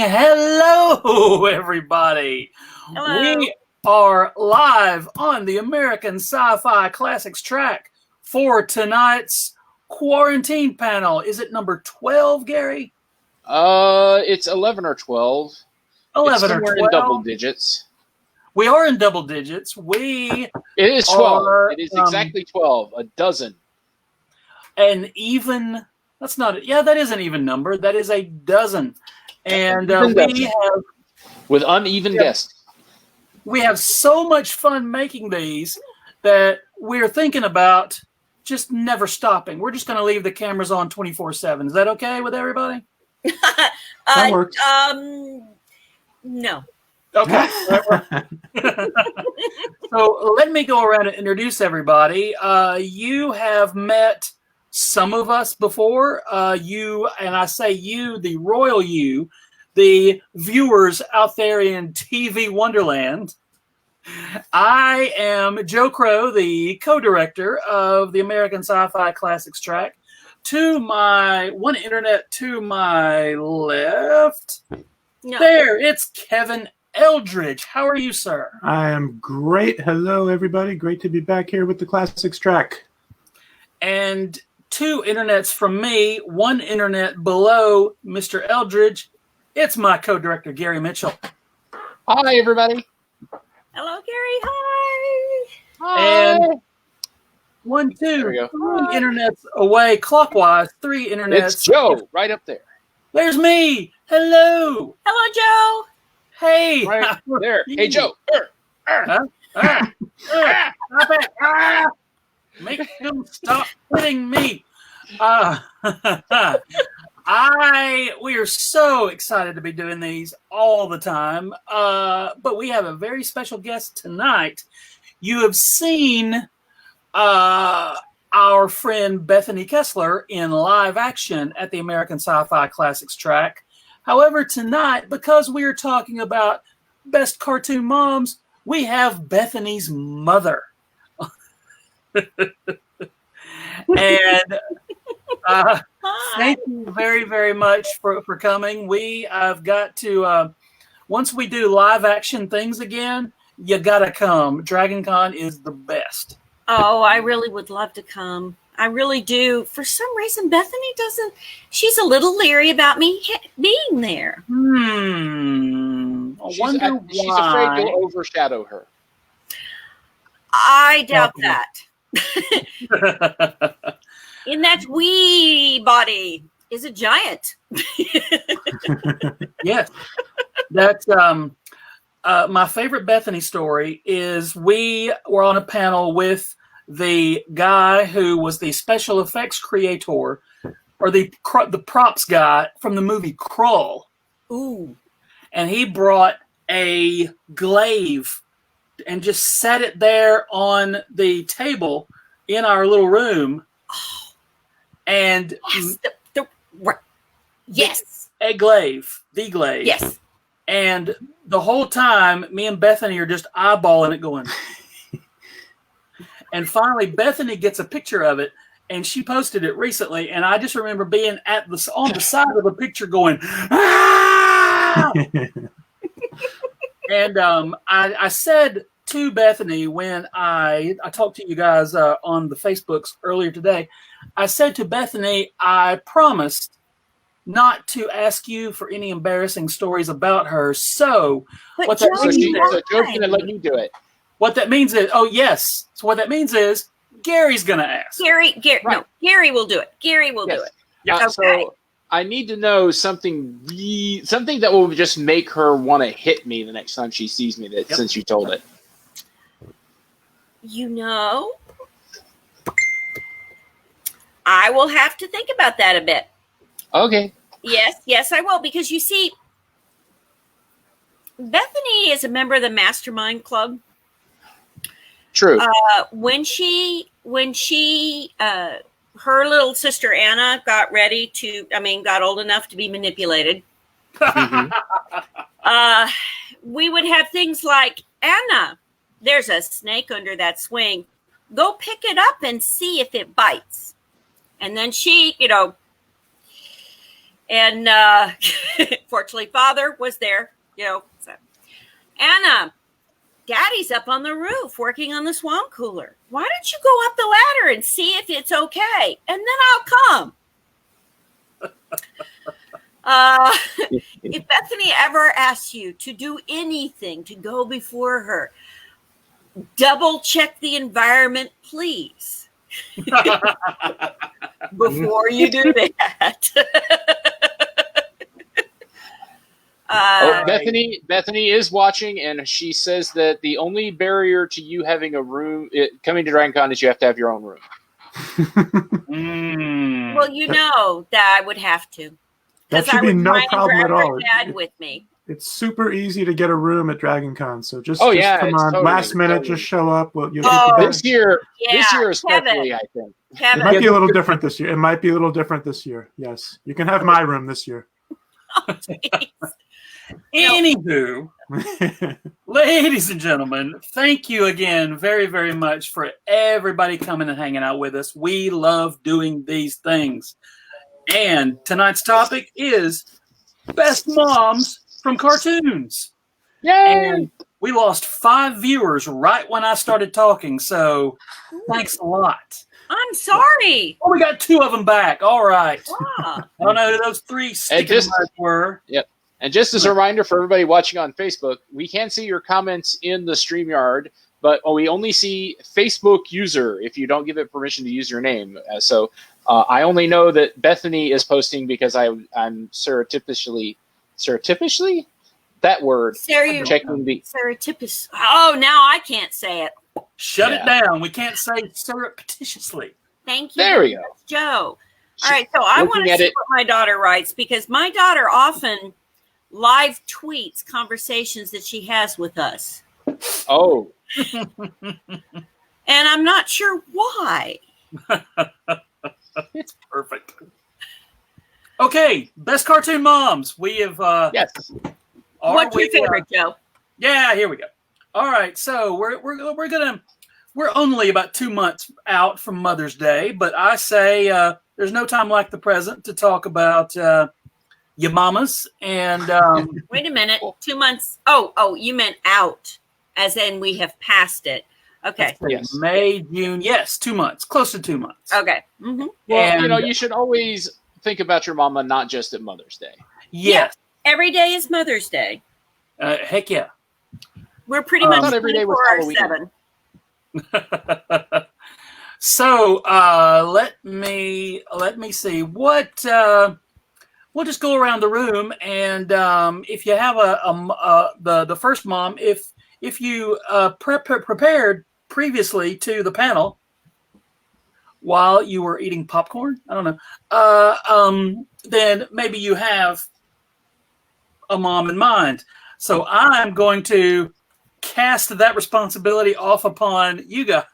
hello, everybody. Hello. We are live on the American Sci-Fi Classics track for tonight's quarantine panel. Is it number 12, Gary? It's 11 or 12. 11 or 12. In double digits. We are in double digits. It is 12. It is exactly 12. A dozen. An even... That's not it. Yeah, that is an even number. That is a dozen. And we have... With uneven guests. We have so much fun making these that we're thinking about just never stopping. We're just going to leave the cameras on 24/7. Is that okay with everybody? That works. No. Okay. So let me go around and introduce everybody. You have met some of us before. You, and I say you, the royal you, the viewers out there in TV Wonderland. I am Joe Crow, the co-director of the American Sci-Fi Classics track. To my one internet to my left, there, it's Kevin Eldridge. How are you, sir? I am great. Hello, everybody. Great to be back here with the Classics track. And two internets from me, one internet below Mr. Eldridge. It's my co-director, Gary Mitchell. Hi, everybody. Hello, Gary. Hi. And 1, 2, 3 internets away clockwise. 3 internets. It's Joe right up there. There's me. Hello. Hello, Joe. Hey. Right there. Hey, Joe. Stop it. Make him stop hitting me. We are so excited to be doing these all the time. But we have a very special guest tonight. You have seen our friend Bethany Kesler in live action at the American Sci-Fi Classics track. However, tonight, because we are talking about best cartoon moms, we have Bethany's mother. And thank you very, very much for coming. I've got to, once we do live action things again, you gotta come. Dragon Con is the best. Oh, I really would love to come. I really do. For some reason, Bethany doesn't. She's a little leery about me being there. I wonder why. She's afraid you'll overshadow her. I doubt that. In that wee body is a giant. Yes. That's my favorite Bethany story is we were on a panel with the guy who was the special effects creator or the props guy from the movie Krull. Ooh. And he brought a glaive and just set it there on the table in our little room. Oh. And yes. A glaive. The glaive. Yes. And the whole time, me and Bethany are just eyeballing it going. And finally, Bethany gets a picture of it, and she posted it recently. And I just remember being on the side of the picture going, ah! And I said to Bethany when I talked to you guys on the Facebooks earlier today, I said to Bethany, I promised not to ask you for any embarrassing stories about her. So what that means is, Joe's going to let you do it. What that means is, so what that means is Gary's going to ask. Gary will do it. Gary will do it. Yeah. Okay. So I need to know something that will just make her want to hit me the next time she sees me. Since you told it. I will have to think about that a bit. Okay. Yes, I will, because you see, Bethany is a member of the Mastermind Club. True. When her little sister Anna got old enough to be manipulated, we would have things like, Anna, there's a snake under that swing. Go pick it up and see if it bites. And then she, And fortunately, Father was there, So. Anna, Daddy's up on the roof working on the swamp cooler. Why don't you go up the ladder and see if it's okay? And then I'll come. If Bethany ever asks you to do anything to go before her, double check the environment, please. Before you do that. Bethany is watching, and she says that the only barrier to you having a room coming to DragonCon is you have to have your own room. Well, that I would have to. That should be no problem at all. Dad with me. It's super easy to get a room at DragonCon, so just come on, totally, last minute, just show up. This year especially, I think. It might be a little different this year. Yes, you can have my room this year. Oh, Anywho, ladies and gentlemen, thank you again very, very much for everybody coming and hanging out with us. We love doing these things. And tonight's topic is best moms from cartoons. Yay! And we lost 5 viewers right when I started talking, so thanks a lot. I'm sorry. Oh, we got 2 of them back. All right. Ah. I don't know who those 3 stickers were. Yep. And just as a reminder for everybody watching on Facebook, we can see your comments in the StreamYard, but we only see Facebook user if you don't give it permission to use your name. So I only know that Bethany is posting because I'm surreptitiously that word checking the surreptitious. Oh, now I can't say it. Shut it down. We can't say surreptitiously. Thank you. There we go, Joe. All right, so I want to see what my daughter writes because my daughter often live tweets conversations that she has with us. Oh. And I'm not sure why. It's perfect. Okay, best cartoon moms. We have yes. What's your favorite, Joe? Yeah, here we go. All right, so we're only about 2 months out from Mother's Day, but I say there's no time like the present to talk about your mamas and wait a minute, 2 months. Oh, you meant out, as in we have passed it. Okay. Yes. May, June. Yes, 2 months, close to 2 months. Okay. Mm-hmm. Well, you should always think about your mama, not just at Mother's Day. Yes. Yeah, every day is Mother's Day. Heck yeah. We're pretty much not every day was Halloween. 7. So let me see what. We'll just go around the room, and if you have the first mom, if you prepared previously to the panel while you were eating popcorn, I don't know, then maybe you have a mom in mind. So I'm going to cast that responsibility off upon you guys,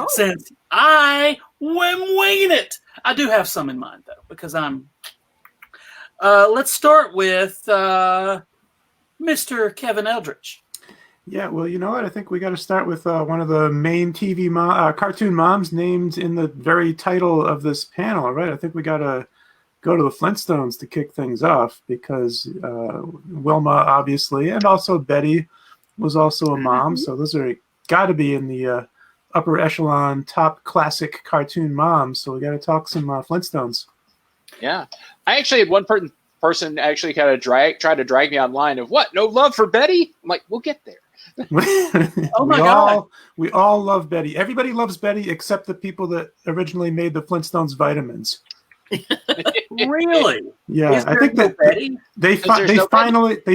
since I am winging it. I do have some in mind though, because I'm. Let's start with Mr. Kevin Eldridge. Yeah, well, you know what? I think we got to start with one of the main TV cartoon moms named in the very title of this panel, right? I think we got to go to the Flintstones to kick things off because Wilma, obviously, and also Betty was also a mom. So those are got to be in the upper echelon, top classic cartoon moms. So we got to talk some Flintstones. Yeah. I actually had one person actually kind of try to drag me online of what? No love for Betty? I'm like, we'll get there. Oh my God. We all love Betty. Everybody loves Betty except the people that originally made the Flintstones vitamins. Really? Yeah, I think that Betty? they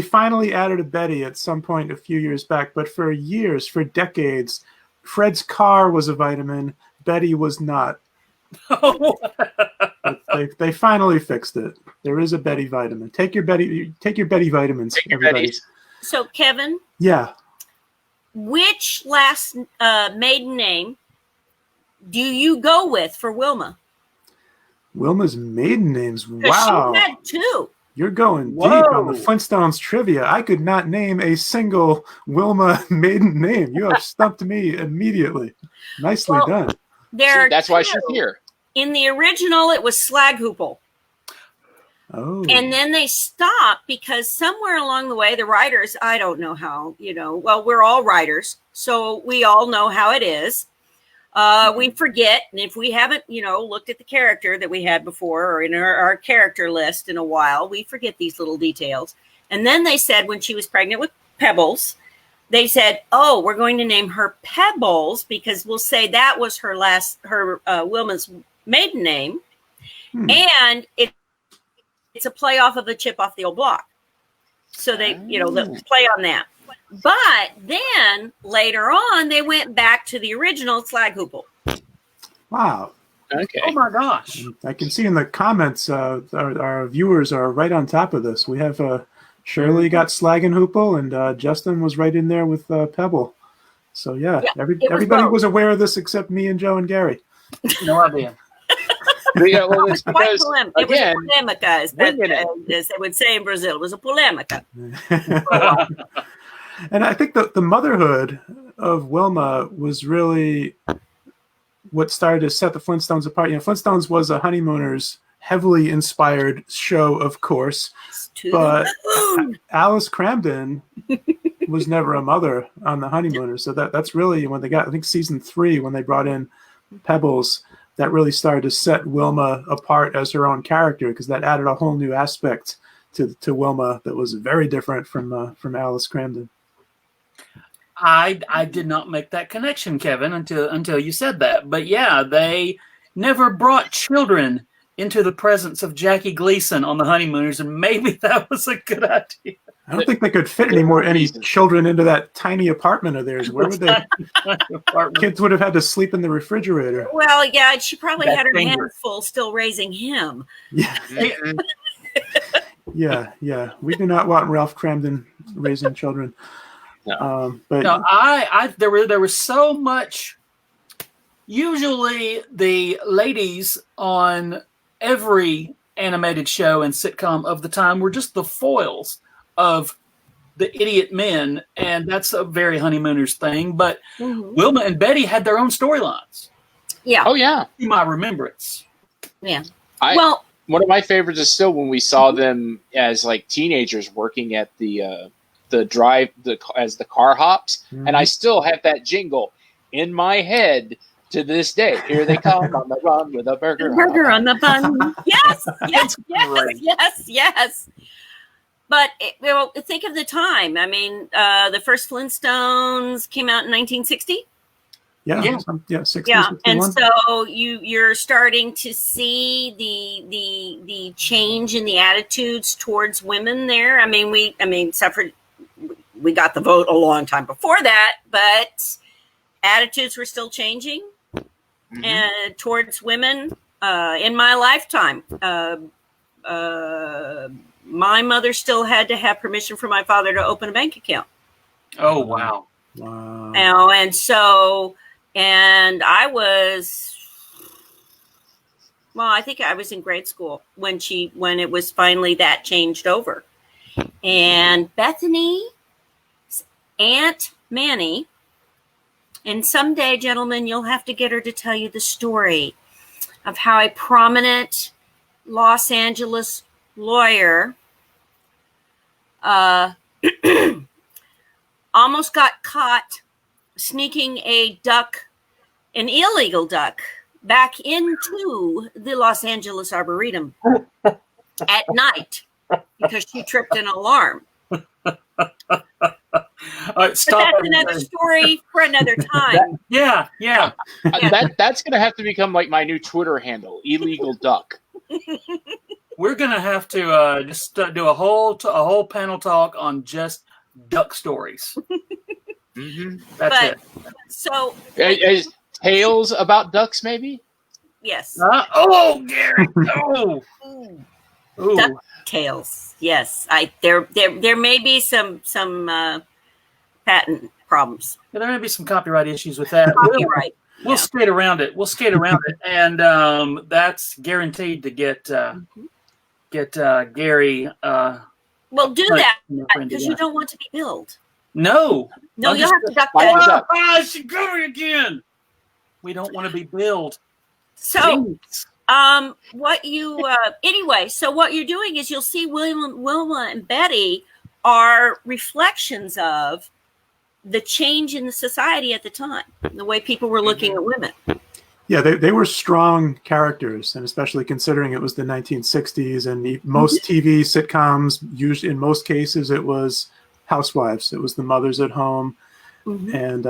finally added a Betty at some point a few years back, but for years, for decades, Fred's car was a vitamin, Betty was not. They finally fixed it. There is a Betty vitamin. Take your Betty vitamins. Take your Betties. So Kevin, yeah, which last maiden name do you go with for Wilma? Wilma's maiden names. Wow, she had 2. You're going deep on the Flintstones trivia. I could not name a single Wilma maiden name. You have stumped me immediately. Nicely done. That's why she's here. In the original, it was Slaghoople. Oh. And then they stopped because somewhere along the way, the writers, I don't know how, well, we're all writers, so we all know how it is. We forget, and if we haven't, looked at the character that we had before or in our character list in a while, we forget these little details. And then they said when she was pregnant with Pebbles, they said, oh, we're going to name her Pebbles because we'll say that was her Wilma's maiden name. And it's a play off of a chip off the old block. So they, they'll play on that. But then later on, they went back to the original Slaghoople. Wow. Okay. Oh my gosh. I can see in the comments, our viewers are right on top of this. We have Shirley got Slag and Hoople, and Justin was right in there with Pebble. So yeah, everybody was aware of this except me and Joe and Gary. No idea. Yeah, well, it's because, it was a again, polemica, as they would say in Brazil. It was a polemica. And I think the motherhood of Wilma was really what started to set the Flintstones apart. Flintstones was a honeymooners heavily inspired show, of course, but Alice Cramden was never a mother on the honeymooners. So that's really when they got, I think, season 3, when they brought in Pebbles, that really started to set Wilma apart as her own character, because that added a whole new aspect to Wilma that was very different from Alice Cramden. I did not make that connection, Kevin, until you said that. But yeah, they never brought children into the presence of Jackie Gleason on the honeymooners, and maybe that was a good idea. I don't think they could fit any children into that tiny apartment of theirs. Where would they? Kids would have had to sleep in the refrigerator. Well, yeah, she probably had her hands full still raising him. Yeah. Yeah. We do not want Ralph Cramden raising children. No. But no, there was so much. Usually, the ladies on every animated show and sitcom of the time were just the foils of the idiot men, and that's a very honeymooners thing. But Wilma and Betty had their own storylines. Yeah. Oh yeah. In my remembrance. Yeah. One of my favorites is still when we saw them as like teenagers working at the drive as the car hops, and I still have that jingle in my head to this day. Here they come on the run with a burger on the bun. Yes. But think of the time. I mean, the first Flintstones came out in 1960. Yeah, 60, yeah, 61. and so you're starting to see the change in the attitudes towards women there. I mean, except for we got the vote a long time before that, but attitudes were still changing and towards women in my lifetime. My mother still had to have permission from my father to open a bank account. Oh, wow. And I was, I think I was in grade school when it was finally that changed over. And Bethany's Aunt Manny, and someday, gentlemen, you'll have to get her to tell you the story of how a prominent Los Angeles lawyer almost got caught sneaking an illegal duck, back into the Los Angeles Arboretum at night because she tripped an alarm. But that's another story for another time. Yeah. That's going to have to become like my new Twitter handle, Illegal Duck. We're going to have to just do a whole panel talk on just duck stories. That's it. So, tales about ducks, maybe? Yes. Gary! Duck tales. Yes. There may be some patent problems. Yeah, there may be some copyright issues with that. Copyright. We'll skate around it. And that's guaranteed to get Gary. Well, do that because you don't want to be billed. No, you'll have to duck that. She going again. We don't want to be billed. So Anyway, so what you're doing is you'll see Wilma and Betty are reflections of the change in the society at the time, the way people were looking at women. Yeah, they were strong characters, and especially considering it was the 1960s, and most TV sitcoms, used in most cases, it was housewives. It was the mothers at home, and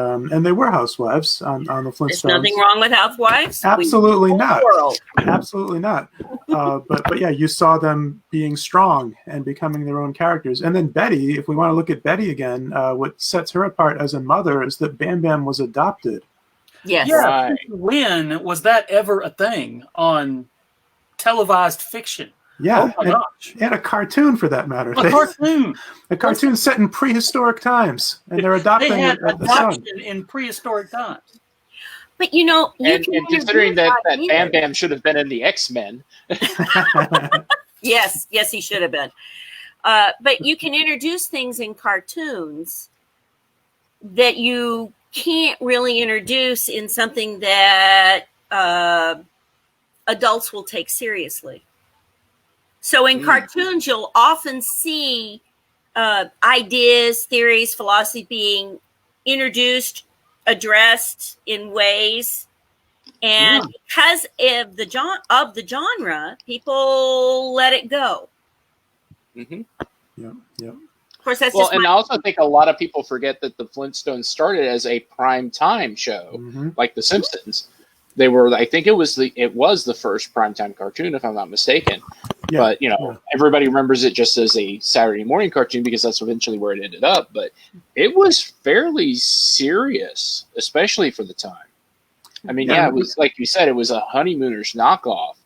they were housewives on the Flintstones. There's nothing wrong with housewives. Absolutely not. Absolutely not. But yeah, you saw them being strong and becoming their own characters. And then Betty, if we want to look at Betty again, what sets her apart as a mother is that Bam Bam was adopted. Yes. Yeah. Right. When was that ever a thing on televised fiction? Yeah, Oh my gosh. and a cartoon for that matter. A cartoon. A cartoon set in prehistoric times, and they're adopting They had the son. adoption in prehistoric times. But you know, And considering that Bam Bam should have been in the X-Men. Yes, he should have been. But you can introduce things in cartoons that you can't really introduce in something that adults will take seriously. So in cartoons, you'll often see ideas, theories, philosophy being introduced, addressed in ways, and because of the genre, people let it go. Mm-hmm. Yeah. Of course, that's Well, just and I also think a lot of people forget that the Flintstones started as a prime time show, like The Simpsons. They were, I think it was the first primetime cartoon, if I'm not mistaken. Yeah. But everybody remembers it just as a Saturday morning cartoon because that's eventually where it ended up. But it was fairly serious, especially for the time. I mean, it was like you said, it was a honeymooners knockoff,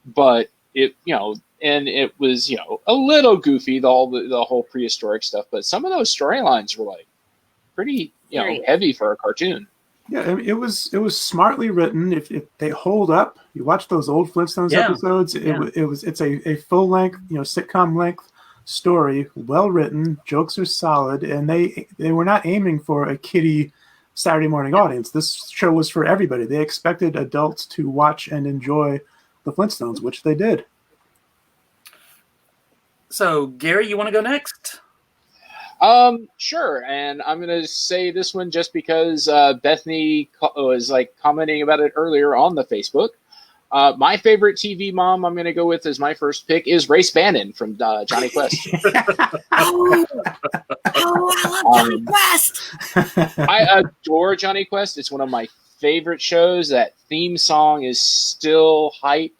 but it it was a little goofy, the whole prehistoric stuff. But some of those storylines were like pretty heavy for a cartoon. Yeah, it was smartly written. If they hold up, you watch those old Flintstones episodes. It's a full length, sitcom length story, well written. Jokes are solid, and they were not aiming for a kiddie Saturday morning audience. This show was for everybody. They expected adults to watch and enjoy the Flintstones, which they did. So, Gary, you want to go next? Sure. And I'm going to say this one just because Bethany was commenting about it earlier on the Facebook. My favorite TV mom I'm going to go with as my first pick is Race Bannon from Johnny Quest. I love Johnny Quest. I adore Johnny Quest. It's one of my favorite shows. That theme song is still hype.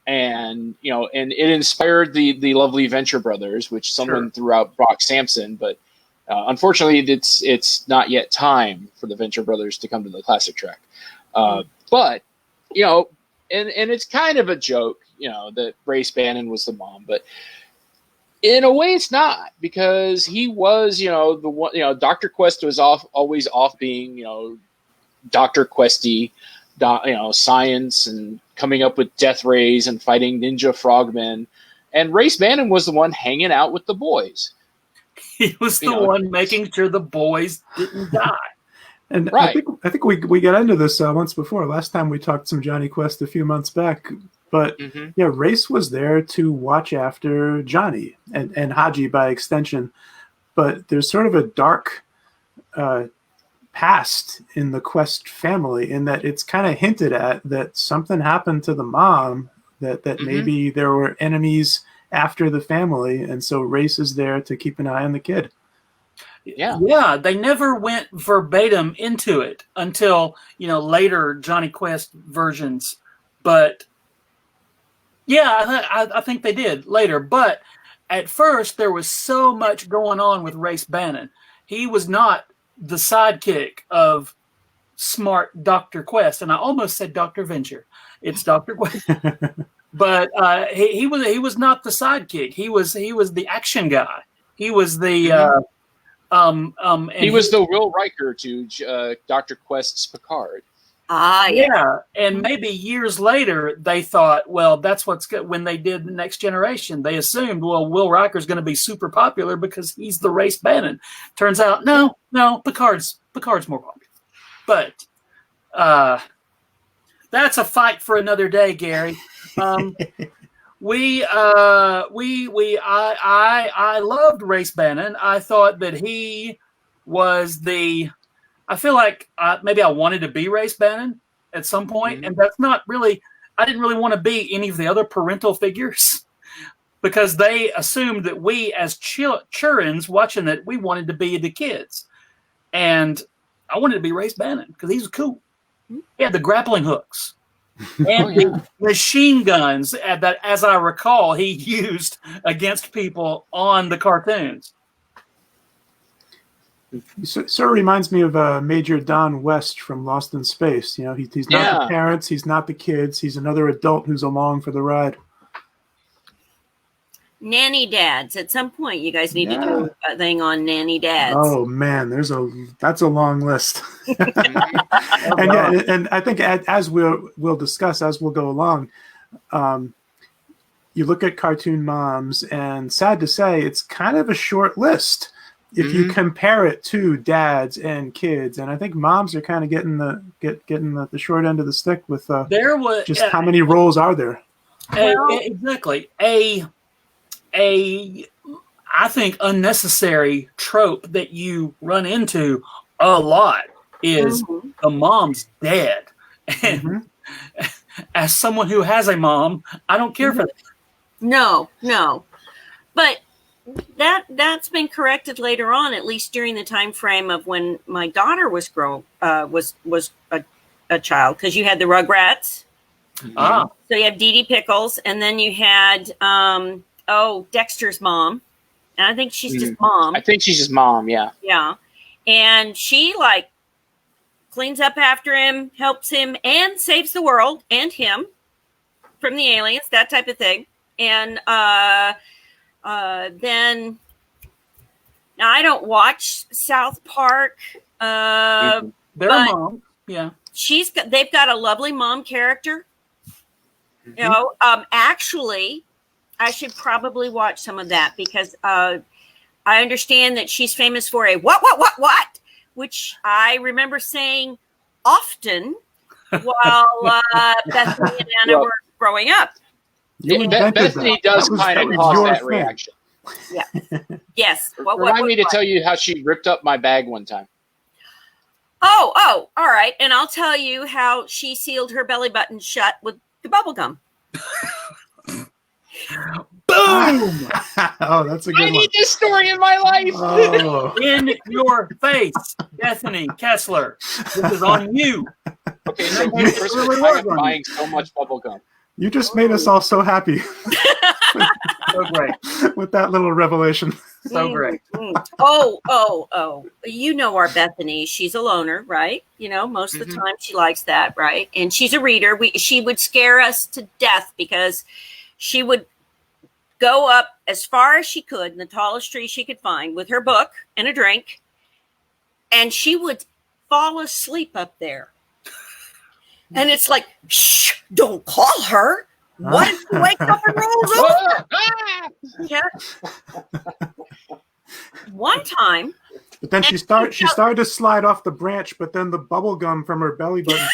And and it inspired the lovely Venture Brothers, which someone threw out Brock Sampson, but unfortunately, it's not yet time for the Venture Brothers to come to the classic track. But and it's kind of a joke, that Race Bannon was the mom, but in a way, it's not, because he was, the one. Dr. Quest was always off being, Dr. Questy. Science and coming up with death rays and fighting ninja frogmen, and Race Bannon was the one hanging out with the boys. He was the one making sure the boys didn't die. And I think we got into this once before. Last time we talked some Johnny Quest a few months back, but Race was there to watch after Johnny and Haji by extension. But there's sort of a dark past in the Quest family, in that it's kind of hinted at that something happened to the mom, that maybe there were enemies after the family, and so Race is there to keep an eye on the kid. Yeah, they never went verbatim into it until later Johnny Quest versions, but I think they did later. But at first there was so much going on with Race Bannon. He was not the sidekick of smart Dr. Quest, and I almost said Dr. Venture. It's Dr. Quest, but he was not the sidekick. He was the action guy. He was the he was the Will Riker to Dr. Quest's Picard. And maybe years later they thought, well, that's what's good. When they did the Next Generation, they assumed, well, Will Riker's going to be super popular because he's the Race Bannon. Turns out, no, Picard's more popular. But that's a fight for another day, Gary. I loved Race Bannon. I thought that he was I feel like maybe I wanted to be Race Bannon at some point, and that's not really. I didn't really want to be any of the other parental figures because they assumed that we, as childrens watching it, we wanted to be the kids, and I wanted to be Race Bannon because he was cool. He had the grappling hooks and the machine guns that, as I recall, he used against people on the cartoons. He sort of reminds me of Major Don West from Lost in Space. You know, he's not the parents, he's not the kids, he's another adult who's along for the ride. Nanny dads. At some point, you guys need to do a thing on nanny dads. Oh man, that's a long list. and I think as we'll discuss as we'll go along, you look at cartoon moms, and sad to say, it's kind of a short list if you compare it to dads and kids. And I think moms are kind of getting the short end of the stick with how many roles are there? Exactly. I think unnecessary trope that you run into a lot is the mom's dead. And as someone who has a mom, I don't care for that. No. But that's been corrected later on, at least during the time frame of when my daughter was a child, because you had the Rugrats. So you have Dee Dee Pickles, and then you had Dexter's mom, and I think she's just mom. I think she's just mom. Yeah. And she cleans up after him, helps him, and saves the world and him from the aliens, that type of thing. And then now I don't watch South Park. Their mom, they've got a lovely mom character. You know, actually, I should probably watch some of that because I understand that she's famous for a what, which I remember saying often while Bethany and Anna were growing up. Bethany does kind of cause that reaction. Yeah. Yes. Remind me to tell you how she ripped up my bag one time. Oh, all right. And I'll tell you how she sealed her belly button shut with the bubble gum. Boom! That's a good one. I need this story in my life. In your face, Bethany Kesler. This is on you. Okay, so I'm buying so much bubble gum. You just made us all so happy. So great. With that little revelation. So great. Oh. You know our Bethany. She's a loner, right? You know, most of the time she likes that, right? And she's a reader. She would scare us to death because she would go up as far as she could in the tallest tree she could find with her book and a drink. And she would fall asleep up there. And it's like, shh, don't call her. What if she wakes up and rolls over? Yeah. One time. But then she started to slide off the branch, but then the bubble gum from her belly button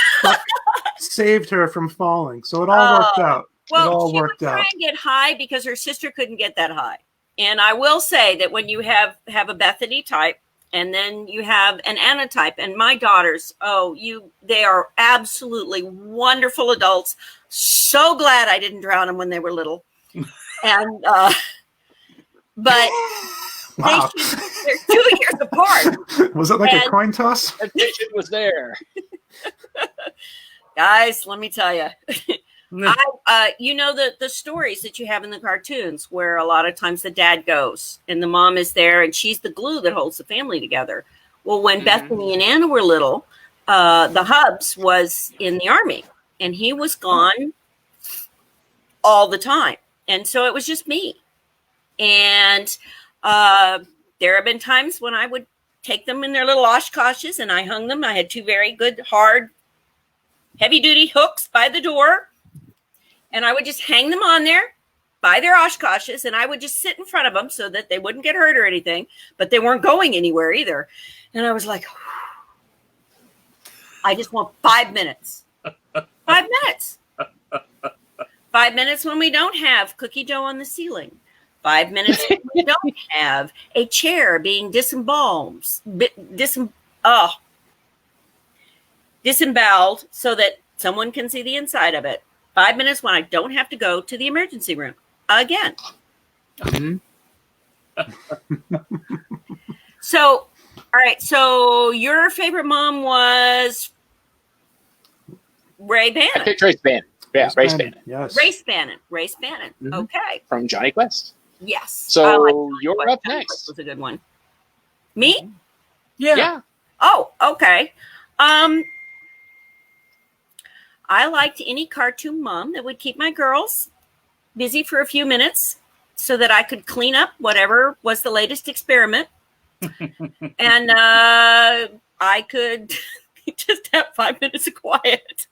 saved her from falling. So it all worked out. Well, she would try and get high because her sister couldn't get that high. And I will say that when you have a Bethany type, and then you have an Anna type, and my daughters, they are absolutely wonderful adults. So glad I didn't drown them when they were little. And, but wow. They're 2 years apart. Was it like a coin toss? The tension was there. Guys, let me tell you. You know the stories that you have in the cartoons where a lot of times the dad goes and the mom is there and she's the glue that holds the family together. Well, when Bethany and Anna were little, the Hubs was in the Army and he was gone all the time. And so it was just me. And there have been times when I would take them in their little Oshkoshes and I hung them. I had 2 very good, hard, heavy-duty hooks by the door. And I would just hang them on there by their Oshkoshes, and I would just sit in front of them so that they wouldn't get hurt or anything, but they weren't going anywhere either. And I was like, I just want 5 minutes. 5 5 minutes. 5 minutes when we don't have cookie dough on the ceiling. 5 minutes when we don't have a chair being disemboweled so that someone can see the inside of it. 5 minutes when I don't have to go to the emergency room again. Mhm. So, all right. So your favorite mom was Ray I Bannon. picked Race Bannon. Yeah, Race Bannon. Yes. Race Bannon. Race Bannon. Mhm. Okay. From Johnny Quest. Yes. So I like Johnny you're Quest. up Johnny next. Quest was a good one. Me? Yeah. Oh, okay. I liked any cartoon mom that would keep my girls busy for a few minutes so that I could clean up whatever was the latest experiment. And I could just have 5 minutes of quiet.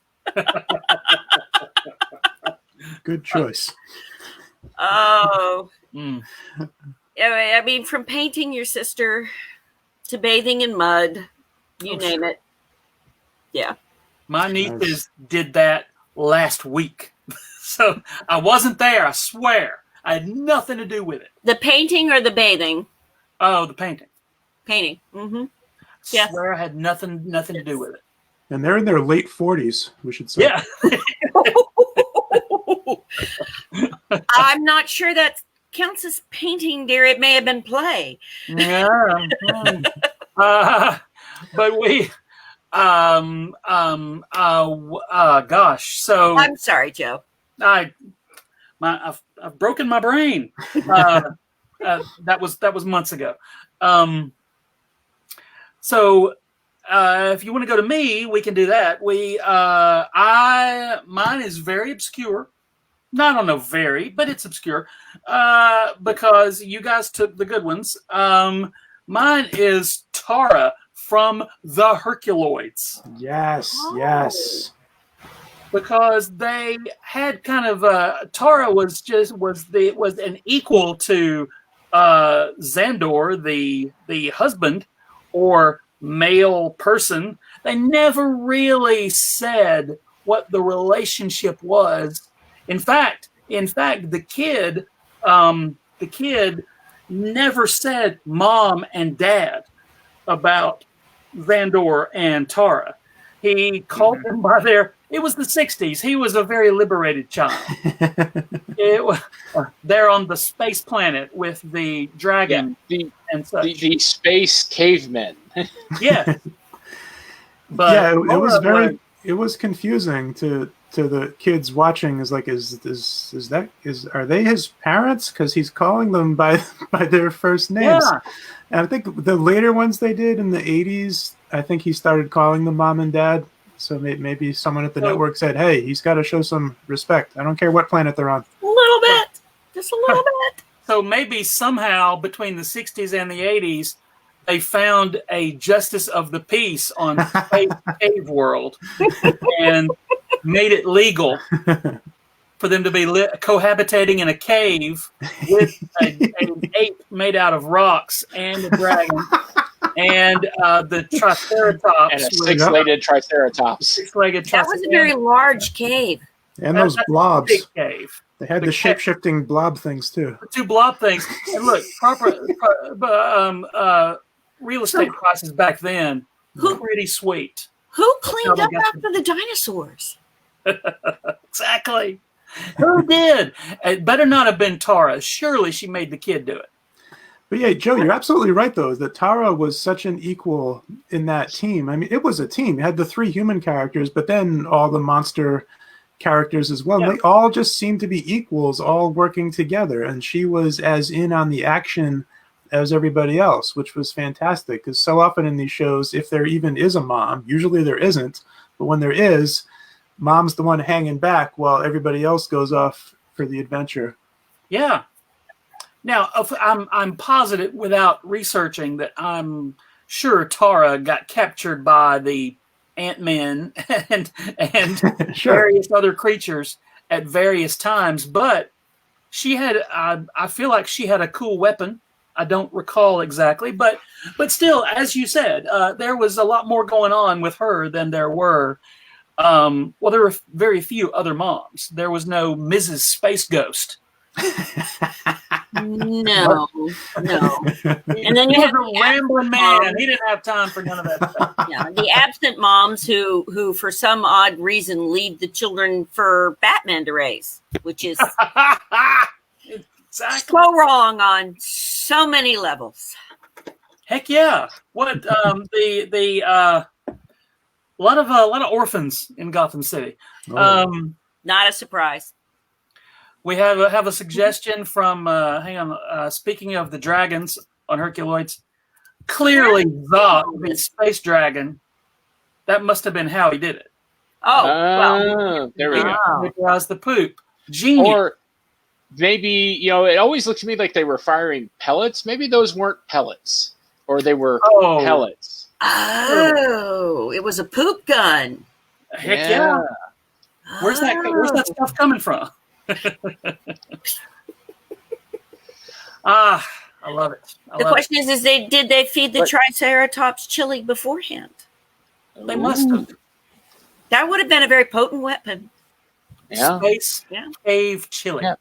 Good choice. Oh, Mm. I mean, from painting your sister to bathing in mud, you name it. Yeah. My nieces did that last week. So I wasn't there, I swear. I had nothing to do with it. The painting or the bathing? Oh, the painting. Painting. Mm-hmm. I Yes. swear I had nothing to do with it. And they're in their late 40s, we should say. Yeah. I'm not sure that counts as painting, dear. It may have been play. Yeah. But we gosh, so I'm sorry, Joe. I've broken my brain. That was months ago. So if you want to go to me, we can do that. Mine is very obscure. No, I don't know very, but it's obscure because you guys took the good ones. Mine is Tara from the Herculoids. Yes, Oh. yes. Because they had kind of Tara was an equal to Xandor, the husband or male person. They never really said what the relationship was. In fact, the kid never said mom and dad about Xandor and Tara. He called them by it was the 60s. He was a very liberated child. They're on the space planet with the dragon and such. The space cavemen. Yeah. But yeah, it was confusing to the kids watching. Is like, are they his parents? Because he's calling them by their first names. Yeah. And I think the later ones they did in the 80s, I think he started calling them mom and dad. So maybe someone at the network said, hey, he's got to show some respect. I don't care what planet they're on. A little bit. Just a little bit. So maybe somehow between the 60s and the 80s, they found a justice of the peace on Space Cave World and made it legal for them to be cohabitating in a cave with an ape made out of rocks and a dragon and the Triceratops. And a six-legged Triceratops. Six-legged That was a very large cave. And those blobs. Big cave. They had the shape-shifting blob things, too. The two blob things. And look, real estate prices back then were pretty sweet. Who cleaned up after the dinosaurs? Exactly. Who did? It better not have been Tara. Surely she made the kid do it. But yeah, Joe, you're absolutely right, though, that Tara was such an equal in that team. I mean, it was a team. You had the 3 human characters, but then all the monster characters as well. Yeah. They all just seemed to be equals, all working together. And she was as in on the action as everybody else, which was fantastic. Because so often in these shows, if there even is a mom, usually there isn't. But when there is, mom's the one hanging back while everybody else goes off for the adventure. Yeah. Now, I'm positive without researching that I'm sure Tara got captured by the Ant-Men and sure. various other creatures at various times, but she had I feel like she had a cool weapon. I don't recall exactly, but still, as you said, there was a lot more going on with her than there were Well, there were very few other moms. There was no Mrs. Space Ghost. No. And then He you was have a rambling man. He didn't have time for none of that stuff. yeah, the absent moms who for some odd reason leave the children for Batman to raise, which is Exactly. so wrong on so many levels. Heck yeah! What a lot of orphans in Gotham City. Not a surprise. We have a suggestion from hang on. Speaking of the dragons on Herculoids, clearly the space dragon. That must have been how he did it. Oh, well. There we go. It was the poop. Genius. Or maybe, it always looked to me like they were firing pellets. Maybe those weren't pellets, or they were pellets. Oh, it was a poop gun. Heck yeah. Where's that stuff coming from? I love it. The question is did they feed the Triceratops chili beforehand? They must have. That would have been a very potent weapon. Yeah. Space cave chili. Yeah.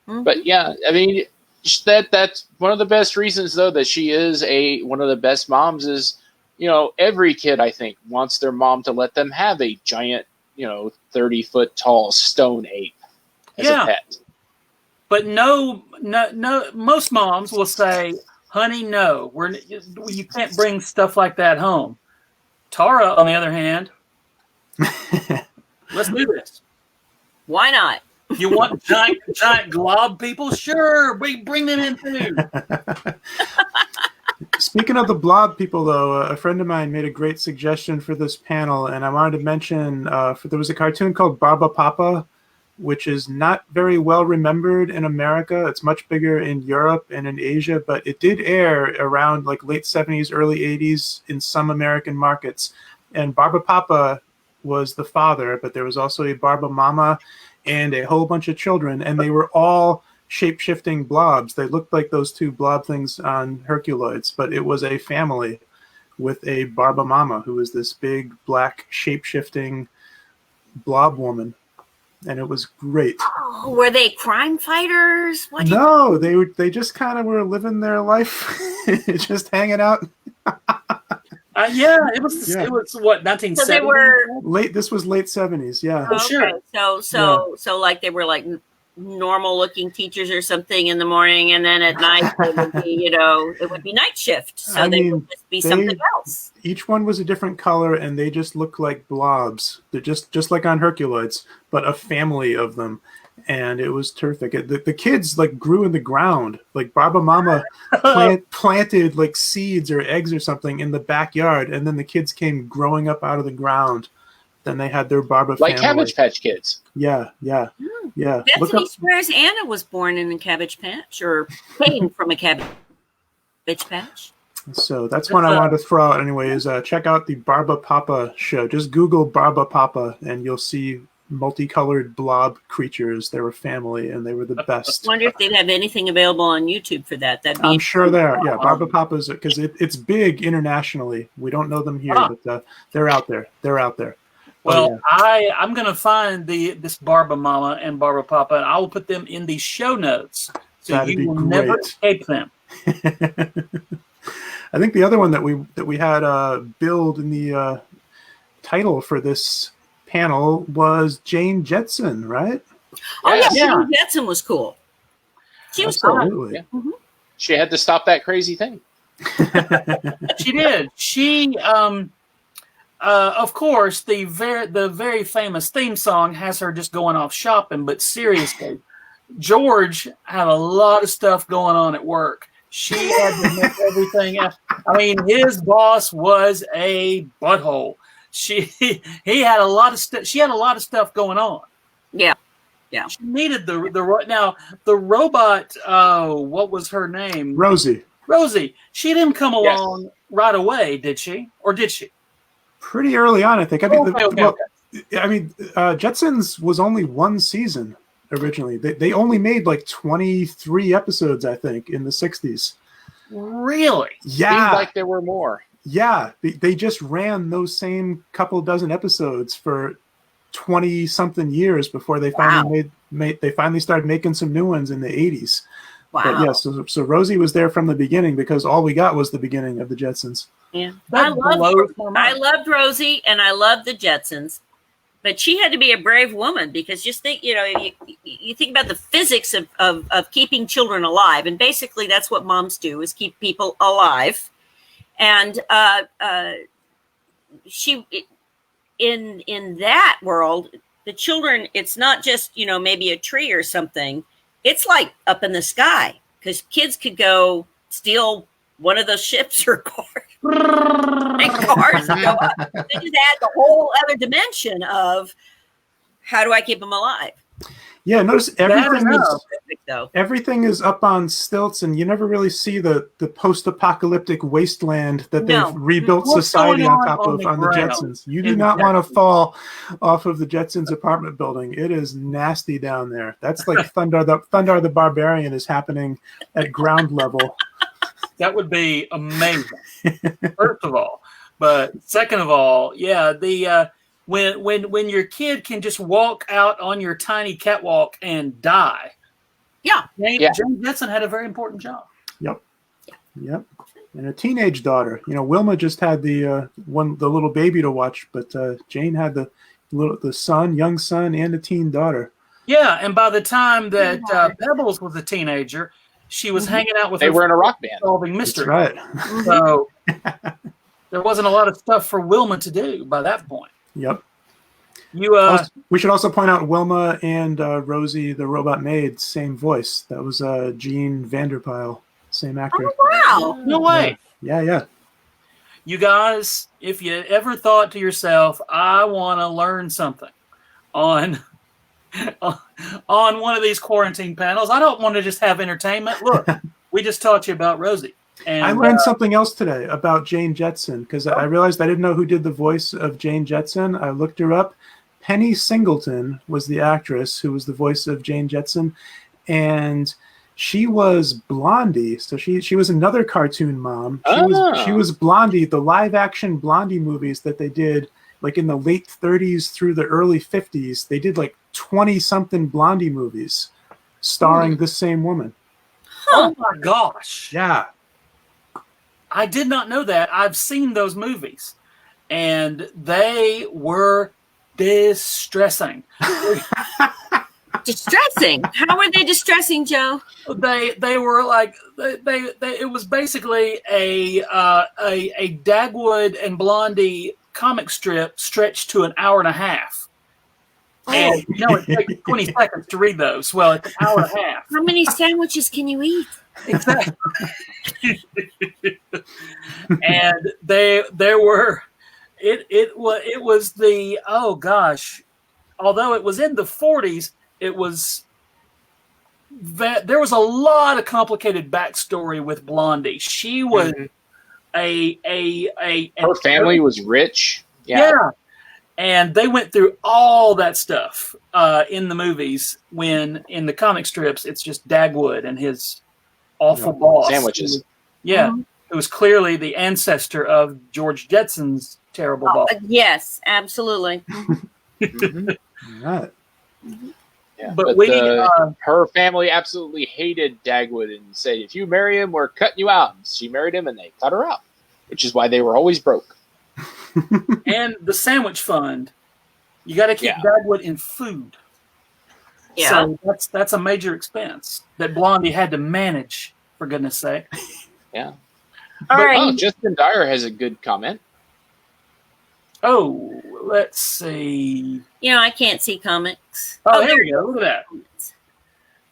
Mm-hmm. But yeah, I mean, that's one of the best reasons, though, that she is one of the best moms is, every kid, I think, wants their mom to let them have a giant, 30-foot tall stone ape as a pet. But no, most moms will say, honey, no, you can't bring stuff like that home. Tara, on the other hand, let's do this. Why not? You want giant glob people? Sure, we bring them in too. Speaking of the blob people, though, a friend of mine made a great suggestion for this panel, and I wanted to mention there was a cartoon called BARBAPAPA, which is not very well remembered in America. It's much bigger in Europe and in Asia, but it did air around like late 70s, early 80s in some American markets. And BARBAPAPA was the father, but there was also a BARBAMAMA and a whole bunch of children, and they were all shape-shifting blobs. They looked like those two blob things on Herculoids, but it was a family with a BARBAMAMA who was this big black shape-shifting blob woman, and it was great. Oh, were they crime fighters? No, they just kind of were living their life, just hanging out. It was what, 1970? So they were This was late 70s, yeah. Oh, sure. So like they were like normal looking teachers or something in the morning, and then at night it would be, it would be night shift. So would just be something else. Each one was a different color, and they just looked like blobs. They're just like on Herculoids, but a family of them. And it was terrific. The kids like grew in the ground. Like BARBAMAMA planted like seeds or eggs or something in the backyard, and then the kids came growing up out of the ground. Then they had their Barba like family. Cabbage Patch Kids. Yeah. Bethany swears Anna was born in a Cabbage Patch or came from a Cabbage Patch. So that's one I wanted to throw out anyway, is check out the BARBAPAPA show. Just Google BARBAPAPA and you'll see multicolored blob creatures. They were family and they were the best. I wonder if they'd have anything available on YouTube for that. I'm sure they are. Yeah, BARBAPAPA's, because it's big internationally. We don't know them here, but they're out there. Well, I'm going to find this BARBAMAMA and BARBAPAPA, and I will put them in the show notes, so That'd you will be never great. escape them. I think the other one that we had build in the title for this panel was Jane Jetson, right? Oh yeah, Jane Jetson was cool. She was cool. Absolutely. Mm-hmm. She had to stop that crazy thing. She did. She, of course, the very famous theme song has her just going off shopping. But seriously, George had a lot of stuff going on at work. She had to make everything else. I mean, his boss was a butthole. He had a lot of stuff. She had a lot of stuff going on. Yeah. She needed the robot. What was her name? Rosie. She didn't come along right away, did she? Or did she? Pretty early on, I think. I mean, Okay. Jetsons was only one season originally. They only made like 23 episodes, I think, in the 60s. Really? Yeah. Seemed like there were more. Yeah. They just ran those same couple dozen episodes for 20 something years before they finally they finally started making some new ones in the 80s. Wow. But yeah, so Rosie was there from the beginning because all we got was the beginning of the Jetsons. Yeah. That blows my I mind. loved Rosie and I loved the Jetsons. But she had to be a brave woman because just think, you think about the physics of keeping children alive. And basically that's what moms do, is keep people alive. And in that world, the children, it's not just, maybe a tree or something. It's like up in the sky, because kids could go steal one of those ships or cars. And cars go up. They just add the whole other dimension of how do I keep them alive? Yeah, notice everything is up on stilts, and you never really see the post-apocalyptic wasteland that they've rebuilt society on top of on the Jetsons. You do not want to fall off of the Jetsons apartment building. It is nasty down there. That's like Thundar the Barbarian is happening at ground level. That would be amazing. First of all, but second of all, yeah, the when your kid can just walk out on your tiny catwalk and die. Yeah. Jane Jetson had a very important job. Yep. And a teenage daughter. Wilma just had the little baby to watch, but Jane had the young son, and a teen daughter. Yeah, and by the time that Pebbles was a teenager, she was hanging out with. They were in a rock band, solving mystery. That's right. So there wasn't a lot of stuff for Wilma to do by that point. Yep. We should also point out Wilma and Rosie, the robot maid, same voice. That was Jean Vanderpyle, same actor. Oh, wow. No way. Yeah. You guys, if you ever thought to yourself, I want to learn something on one of these quarantine panels, I don't want to just have entertainment. Look, we just taught you about Rosie. And I learned something else today about Jane Jetson, because I realized I didn't know who did the voice of Jane Jetson. I looked her up. Penny Singleton was the actress who was the voice of Jane Jetson, and she was Blondie. So she was another cartoon mom. She was Blondie, the live action Blondie movies that they did like in the late 30s through the early 50s. They did like 20 something Blondie movies starring this same woman. Oh my gosh. Yeah. I did not know that. I've seen those movies, and they were distressing. Distressing? How were they distressing, Joe? They were like they it was basically a Dagwood and Blondie comic strip stretched to an hour and a half. And it takes 20 seconds to read those. Well, it's an hour and a half. How many sandwiches can you eat? Exactly. And there were it was the, oh gosh, although it was in the 40s, it was there was a lot of complicated backstory with Blondie. She was her family was rich. Yeah. And they went through all that stuff in the movies, when in the comic strips it's just Dagwood and his awful boss. Sandwiches. It was clearly the ancestor of George Jetson's terrible boss. Yes, absolutely. Right. Yeah, but her family absolutely hated Dagwood and said, if you marry him, we're cutting you out. And she married him and they cut her out, which is why they were always broke. And the sandwich fund, you got to keep Dagwood in food. Yeah. So that's a major expense that Blondie had to manage, for goodness sake. Yeah. All right. Oh, Justin Dyer has a good comment. Oh, let's see. I can't see comics. Oh, here we go. Look at that.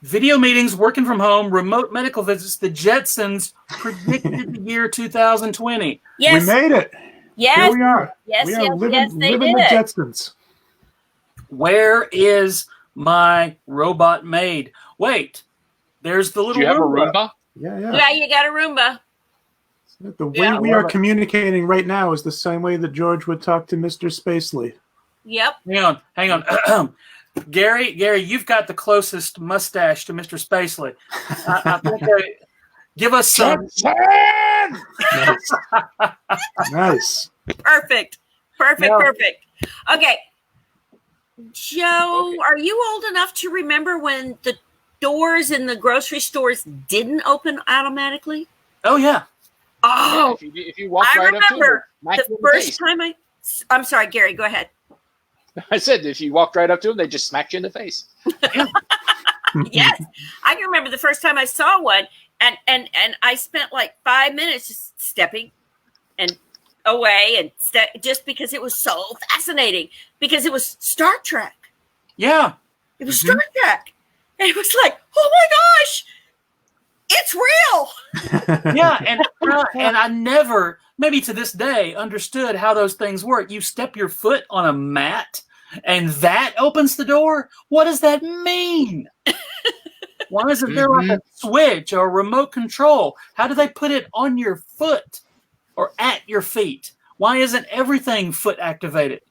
Video meetings, working from home, remote medical visits. The Jetsons predicted the year 2020. Yes. We made it. Yes. Here we are. Yes, we are living they the did. Jetsons. Where is my robot maid? Wait, there's the little Do you have Roomba. a Roomba? Yeah, you got a Roomba. The way we are communicating right now is the same way that George would talk to Mr. Spacely. Yep. Hang on. Gary, you've got the closest mustache to Mr. Spacely. I think give us some. Nice. Perfect. Okay. Joe, are you old enough to remember when the doors in the grocery stores didn't open automatically? Oh yeah. Oh, If you walk I right up to them, remember smack the you in the first face. time I'm sorry, Gary, go ahead. I said if you walked right up to them, they just smacked you in the face. Yes, I can remember the first time I saw one, and I spent like 5 minutes just stepping and away and just because it was so fascinating, because it was Star Trek. Yeah. It was Star Trek. And it was like, oh my gosh, it's real. Yeah, and I never, maybe to this day, understood how those things work. You step your foot on a mat, and that opens the door. What does that mean? Why isn't there like a switch or a remote control? How do they put it on your foot or at your feet? Why isn't everything foot activated?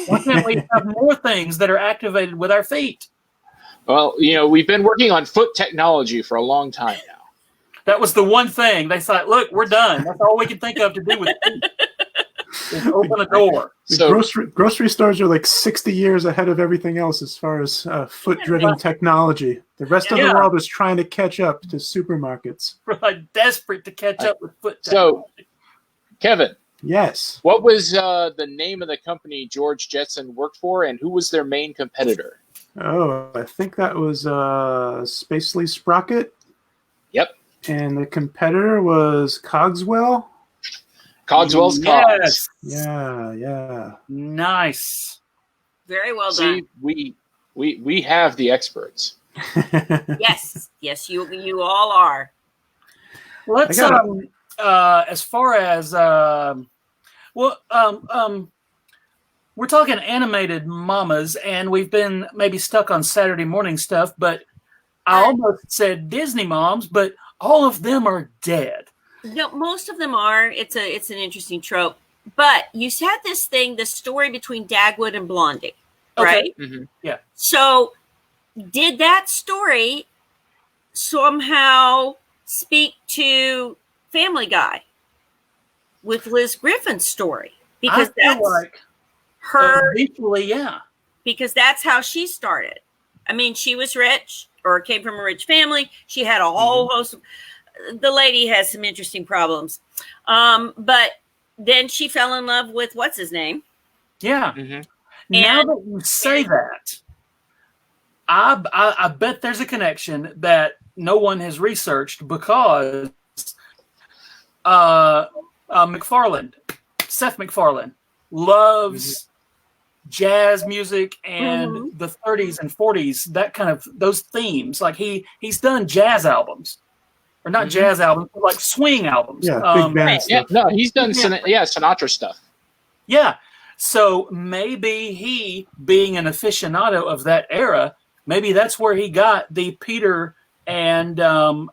Why can't we have more things that are activated with our feet? Well, we've been working on foot technology for a long time now. That was the one thing they thought, look, we're done. That's all we can think of to do with feet. Is open a door. So, grocery stores are like 60 years ahead of everything else as far as foot-driven technology. The rest of the world is trying to catch up to supermarkets. We're like desperate to catch up with foot technology. So, Kevin. Yes. What was the name of the company George Jetson worked for, and who was their main competitor? Oh, I think that was Spacely Sprocket. Yep. And the competitor was Cogswell. Cogswell's Cogs. Yeah. Nice. Very well done. We have the experts. Yes, you all are. Let's as far as we're talking animated mamas, and we've been maybe stuck on Saturday morning stuff, but I almost said Disney moms, but all of them are dead. No, most of them are. It's an interesting trope. But you said this thing, the story between Dagwood and Blondie, right? Mm-hmm. Yeah. So did that story somehow speak to Family Guy with Liz Griffin's story? Because I feel like her eventually, yeah. Because that's how she started. I mean, she was rich or came from a rich family. She had a whole host of, the lady has some interesting problems. But then she fell in love with what's his name? Yeah. Now that you say that, I bet there's a connection that no one has researched because Seth MacFarlane loves jazz music and the 30s and 40s, that kind of those themes. Like he's done jazz albums, or not jazz albums, but like swing albums. Yeah, big band stuff. Yeah, no, he's done Sinatra stuff. Yeah, so maybe he, being an aficionado of that era, maybe that's where he got the Peter and I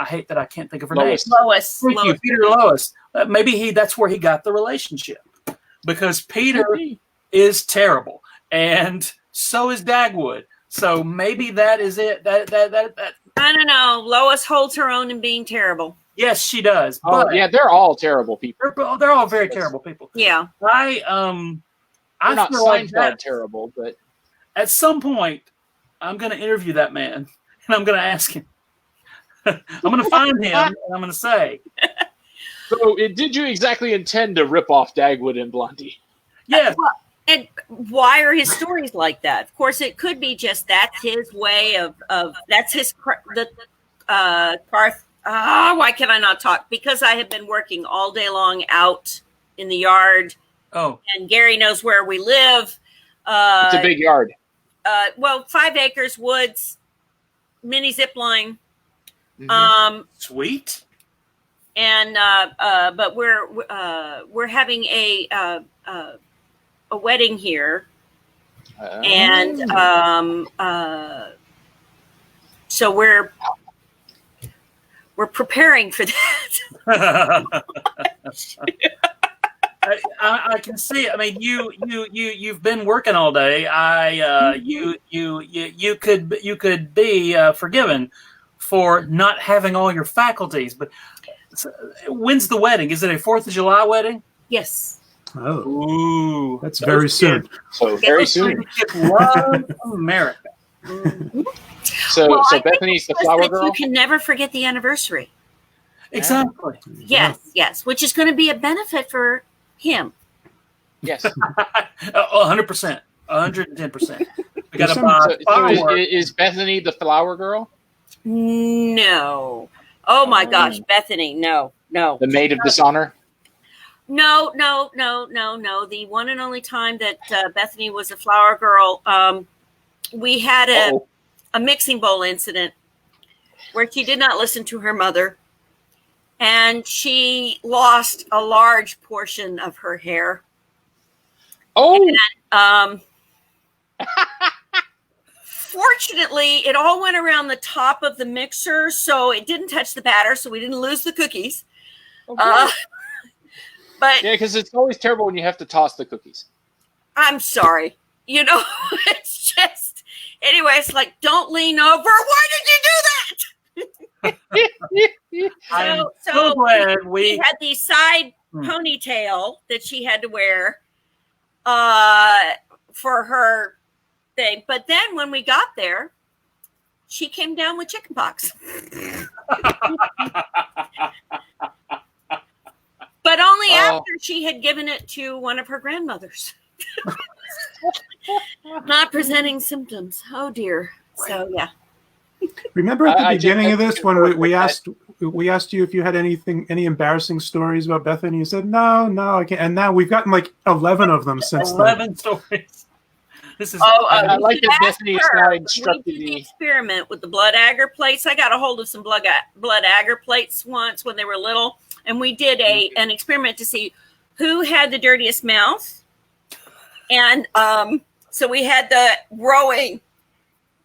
hate that I can't think of her name. Lois. Thank you, Peter and Lois. Maybe that's where he got the relationship, because Peter is terrible, and so is Dagwood. So maybe that is it. That I don't know. Lois holds her own in being terrible. Yes, she does. Oh, but yeah, they're all terrible people. They're all very terrible people. Yeah. They're not feel like Seinfeld terrible, but at some point, I'm going to interview that man, and I'm going to ask him. I'm going to find him, and I'm going to say. So, did you exactly intend to rip off Dagwood and Blondie? Yes. And why are his stories like that? Of course, it could be just that's his way of that's his why can I not talk? Because I have been working all day long out in the yard. Oh. And Gary knows where we live. It's a big yard. 5 acres, woods, mini zip line. Sweet. And but we're having a wedding here, and so we're preparing for that. I can see it. I mean, you've been working all day. You could be forgiven for not having all your faculties. But when's the wedding? Is it a 4th of July wedding? Yes. Oh, Ooh, that's very soon. So very soon. Love America. So Bethany's the flower girl. You can never forget the anniversary. Exactly. Yes, which is going to be a benefit for him. Yes. 100%. 110%. We got to buy fireworks. Is Bethany the flower girl? No. Oh my gosh, Bethany, no. The maid of dishonor? No. The one and only time that Bethany was a flower girl, we had a mixing bowl incident where she did not listen to her mother, and she lost a large portion of her hair. Oh. And, fortunately, it all went around the top of the mixer, so it didn't touch the batter, so we didn't lose the cookies. But yeah, because it's always terrible when you have to toss the cookies. I'm sorry. It's just, anyway, it's like, don't lean over. Why did you do that? I'm so glad we had the side ponytail that she had to wear for her thing. But then when we got there, she came down with chickenpox. But only after she had given it to one of her grandmothers. Not presenting symptoms. Oh dear. So yeah. Remember at the beginning of this when we asked you if you had any embarrassing stories about Bethany? You said no, I can't. And now we've gotten like 11 of them since 11 stories. This is. I like that Bethany is now instructing the experiment with the blood agar plates. I got a hold of some blood agar plates once when they were little, and we did an experiment to see who had the dirtiest mouth. And so we had the growing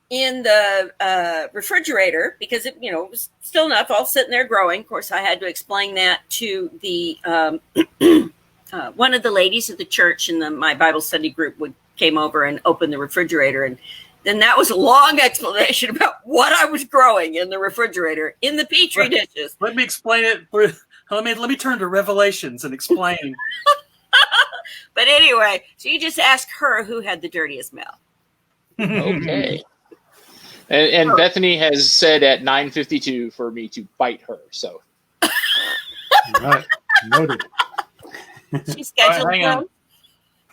in the refrigerator because it was still enough, all sitting there growing. Of course, I had to explain that to the one of the ladies of the church in my Bible study group came over and opened the refrigerator, and then that was a long explanation about what I was growing in the refrigerator in the Petri dishes. Let me explain it. Let me turn to Revelations and explain. But anyway, so you just ask her who had the dirtiest mouth. Okay. And Bethany has said at 9:52 for me to bite her. So. Right. Noted. She's scheduled. Hang on.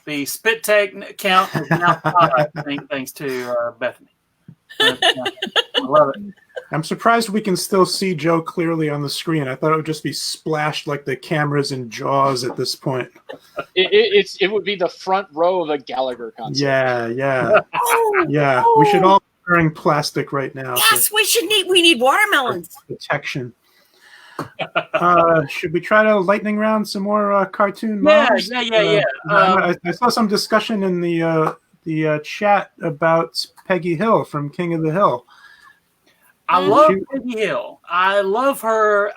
The spit take count is now 5, thanks to Bethany. I love it. I'm surprised we can still see Joe clearly on the screen. I thought it would just be splashed like the cameras in Jaws at this point. It would be the front row of a Gallagher concert. Yeah. We should all be wearing plastic right now. Yes, we need watermelons. Protection. Should we try to lightning round some more cartoon moms? Yeah. I saw some discussion in the chat about Peggy Hill from King of the Hill. I love Peggy Hill. I love her.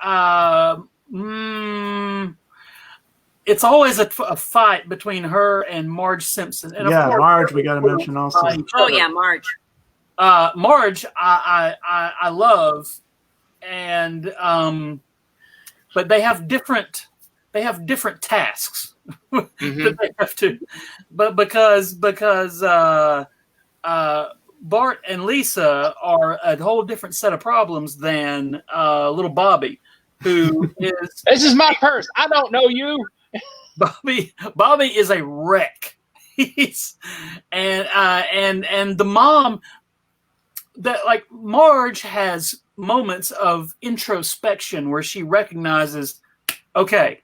It's always a fight between her and Marge Simpson. And of course, Marge, we got to mention also. Oh yeah, Marge. Marge, I love, and but they have different tasks that they have to. But because Bart and Lisa are a whole different set of problems than little Bobby, who is. This is my purse. I don't know you. Bobby is a wreck. And the mom that Marge has moments of introspection where she recognizes, okay,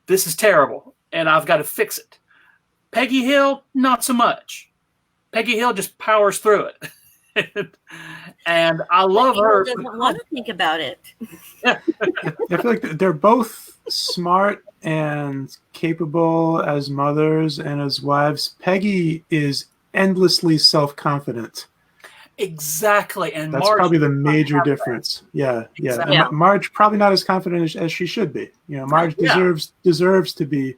this is terrible and I've got to fix it. Peggy Hill, not so much. Peggy Hill just powers through it. And I love her. Doesn't want to think about it. I feel like they're both smart and capable as mothers and as wives. Peggy is endlessly self-confident. Exactly. And that's Marge probably the major difference. Yeah. Exactly. And Marge probably not as confident as she should be. Marge deserves to be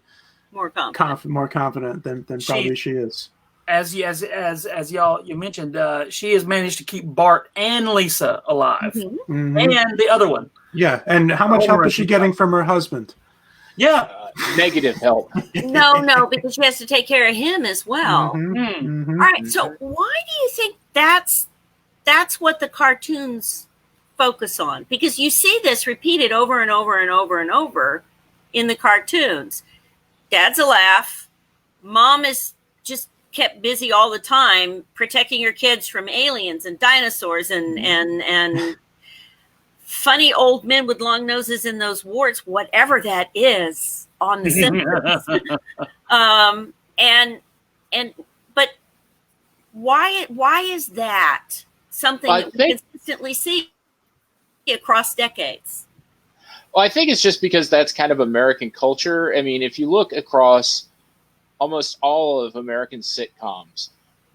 more confident than probably she is. As y'all you mentioned, she has managed to keep Bart and Lisa alive, and the other one. Yeah, and how much help is she getting from her husband? Yeah, negative help. No, because she has to take care of him as well. Mm-hmm. All right, so why do you think that's what the cartoons focus on? Because you see this repeated over and over and over and over in the cartoons. Dad's a laugh. Mom is just kept busy all the time protecting your kids from aliens and dinosaurs and funny old men with long noses and those warts, whatever that is on the Simpsons. But why is that something that we consistently see across decades? Well, I think it's just because that's kind of American culture. I mean, if you look across almost all of American sitcoms,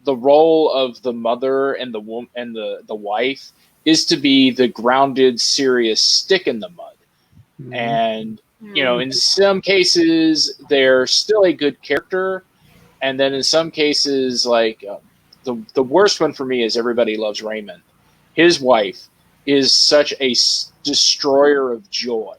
the role of the mother and the woman and the wife is to be the grounded, serious stick in the mud. Mm-hmm. And, you know, in some cases, they're still a good character. And then in some cases, like the worst one for me is Everybody Loves Raymond. His wife is such a destroyer of joy.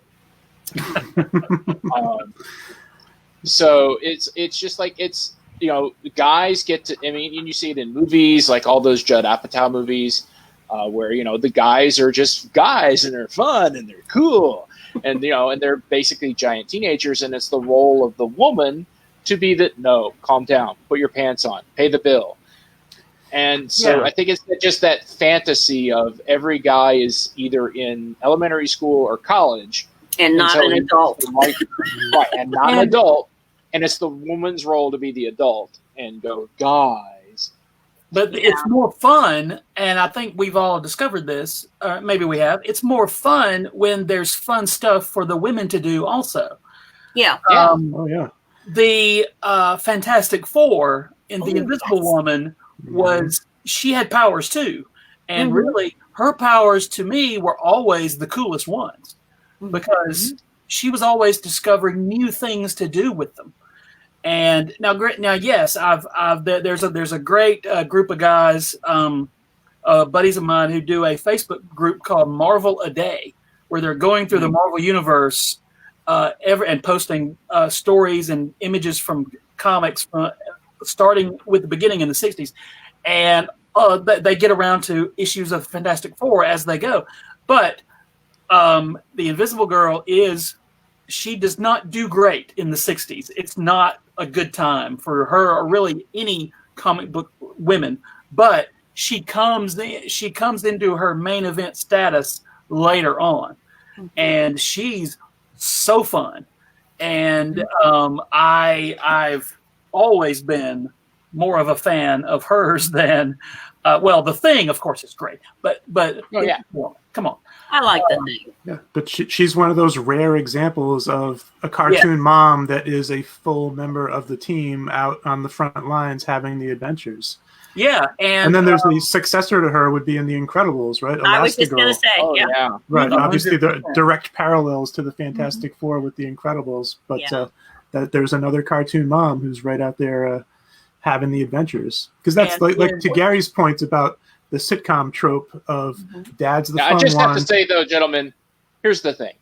So it's just like, it's, you know, guys get to, I mean, and you see it in movies, like all those Judd Apatow movies, where, you know, the guys are just guys and they're fun and they're cool and, you know, and they're basically giant teenagers, and it's the role of the woman to be that, no, calm down, put your pants on, pay the bill. And so I think it's just that fantasy of every guy is either in elementary school or college. And not an adult. Right, and not an adult. And it's the woman's role to be the adult and go, guys. But it's more fun, and I think we've all discovered this, maybe we have, it's more fun when there's fun stuff for the women to do also. Yeah. The Fantastic Four in The Invisible Woman she had powers too. And really, her powers to me were always the coolest ones because she was always discovering new things to do with them. And now, yes, there's a great group of guys, buddies of mine, who do a Facebook group called Marvel a Day, where they're going through the Marvel universe and posting stories and images from comics starting with the beginning in the 60s. And they get around to issues of Fantastic Four as they go. But the Invisible Girl she does not do great in the 60s. It's not a good time for her or really any comic book women. But she comes into her main event status later on. And she's so fun. And I've always been more of a fan of hers than The Thing, of course, is great, but come on, I like The Thing. Yeah, but she's one of those rare examples of a cartoon mom that is a full member of the team out on the front lines having the adventures. Yeah, and then there's the successor to her would be in The Incredibles, right? I was just going to say, right. Obviously, the direct parallels to the Fantastic Four with The Incredibles, but that there's another cartoon mom who's right out there having the adventures, because that's like to Gary's point about the sitcom trope of dad's the fun one. I just have to say though, gentlemen, here's the thing.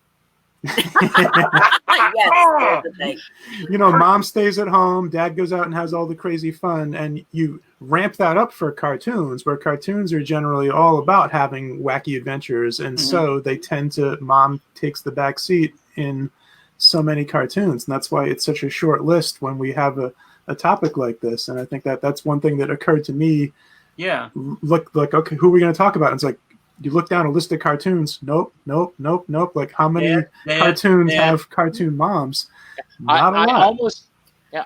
You know, mom stays at home, dad goes out and has all the crazy fun, and you ramp that up for cartoons, where cartoons are generally all about having wacky adventures, and so they tend to, mom takes the back seat in so many cartoons, and that's why it's such a short list when we have a topic like this. And I think that's one thing that occurred to me. Look, okay, who are we going to talk about? And it's like, you look down a list of cartoons. Nope. Like, how many cartoons have cartoon moms? Not a lot.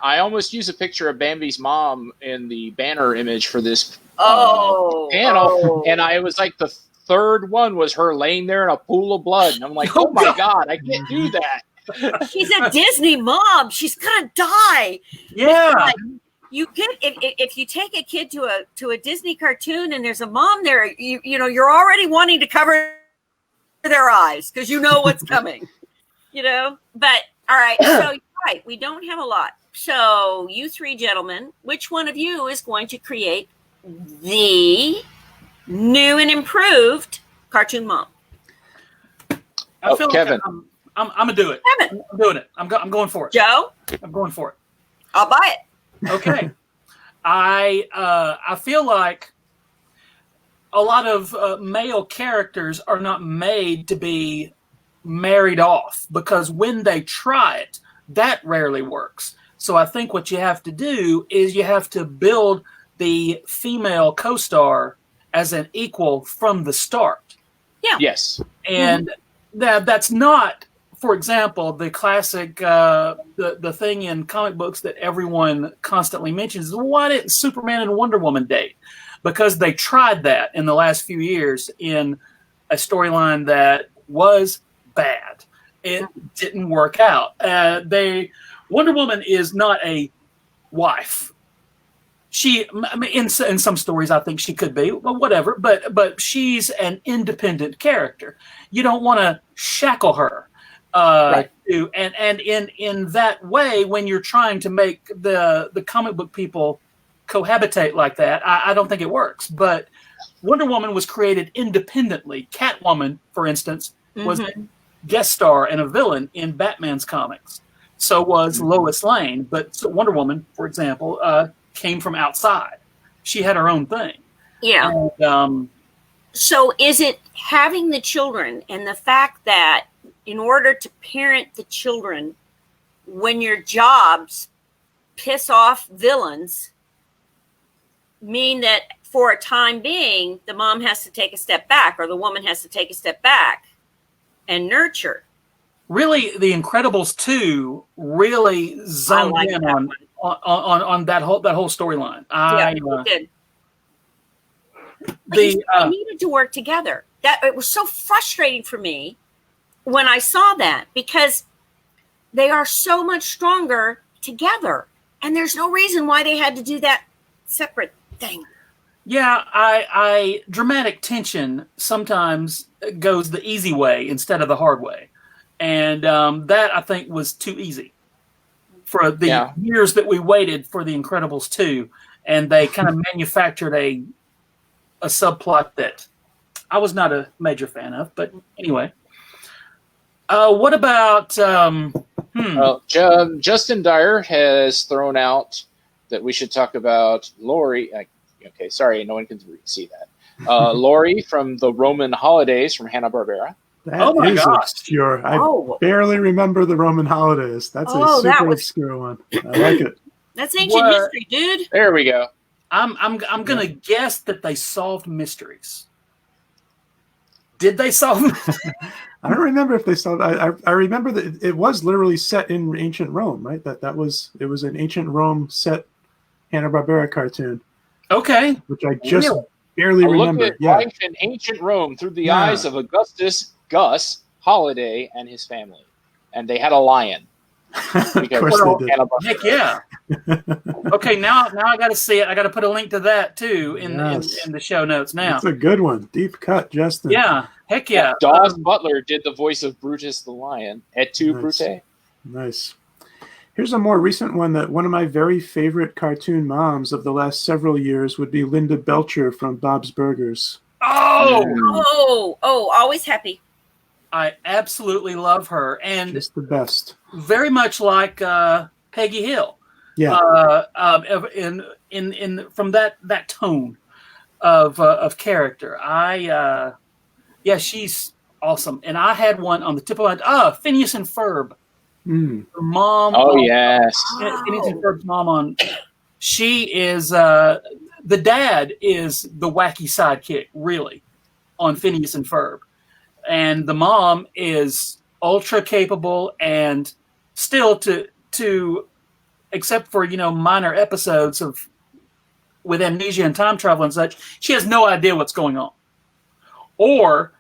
I almost use a picture of Bambi's mom in the banner image for this panel. And I was like, the third one was her laying there in a pool of blood. And I'm like, oh my God, I can't do that. She's a Disney mom. She's gonna die. Yeah. Like, you get if you take a kid to a Disney cartoon and there's a mom there, you know you're already wanting to cover their eyes because you know what's coming. You know. But all right. So you're right. We don't have a lot. So you three gentlemen, which one of you is going to create the new and improved cartoon mom? I feel Kevin. Like I'm gonna do it. Damn it. I'm doing it. I'm going for it. Joe, I'm going for it. I'll buy it. Okay. I feel like a lot of male characters are not made to be married off, because when they try it, that rarely works. So I think what you have to do is you have to build the female co-star as an equal from the start. Yeah. Yes. And that's not, for example, the classic, the thing in comic books that everyone constantly mentions is, why didn't Superman and Wonder Woman date? Because they tried that in the last few years in a storyline that was bad. It didn't work out. Wonder Woman is not a wife. In some stories, I think she could be, but whatever. But she's an independent character. You don't want to shackle her. Right. And in that way, when you're trying to make the comic book people cohabitate like that, I don't think it works. But Wonder Woman was created independently. Catwoman, for instance, was a guest star and a villain in Batman's comics. So was Lois Lane. But Wonder Woman, for example, came from outside. She had her own thing. Yeah. And, so is it having the children and the fact that in order to parent the children, when your jobs piss off villains, mean that for a time being, the mom has to take a step back, or the woman has to take a step back and nurture? Really, The Incredibles 2 really zoned in on that whole storyline. Yeah, it did. They needed to work together. That it was so frustrating for me when I saw that, because they are so much stronger together, and there's no reason why they had to do that separate thing. Yeah, I dramatic tension sometimes goes the easy way instead of the hard way, and that I think was too easy for the years that we waited for The Incredibles 2, and they kind of manufactured a subplot that I was not a major fan of. But anyway, what about Justin Dyer has thrown out that we should talk about Lori. Okay, sorry, no one can see that. Lori from the Roman Holidays from Hanna-Barbera. Oh my gosh! Obscure. I barely remember the Roman Holidays. That's a super obscure one. I like it. That's ancient history, dude. There we go. I'm gonna guess that they solved mysteries. Did they solve mysteries? I don't remember if they solved. I remember that it was literally set in ancient Rome, right? It was an ancient Rome set Hanna-Barbera cartoon. Okay, which I just barely remember. Look at life in ancient Rome through the eyes of Augustus Gus Holiday and his family, and they had a lion. Of course they did. Heck yeah. Okay, now I got to see it. I got to put a link to that too in the show notes. Now that's a good one. Deep cut, Justin. Yeah, heck yeah. Dawes Butler did the voice of Brutus the lion. Et tu, Brute? Nice. Here's a more recent one that one of my very favorite cartoon moms of the last several years would be Linda Belcher from Bob's Burgers. Oh, always happy. I absolutely love her, and just the best. Very much like Peggy Hill. Yeah. In from that tone of character. She's awesome, and I had one on the tip of my Phineas and Ferb. Her mom. Oh yes. Phineas and Ferb's mom she is the dad is the wacky sidekick, really, on Phineas and Ferb. And the mom is ultra capable, and still to except for minor episodes with amnesia and time travel and such, she has no idea what's going on. Or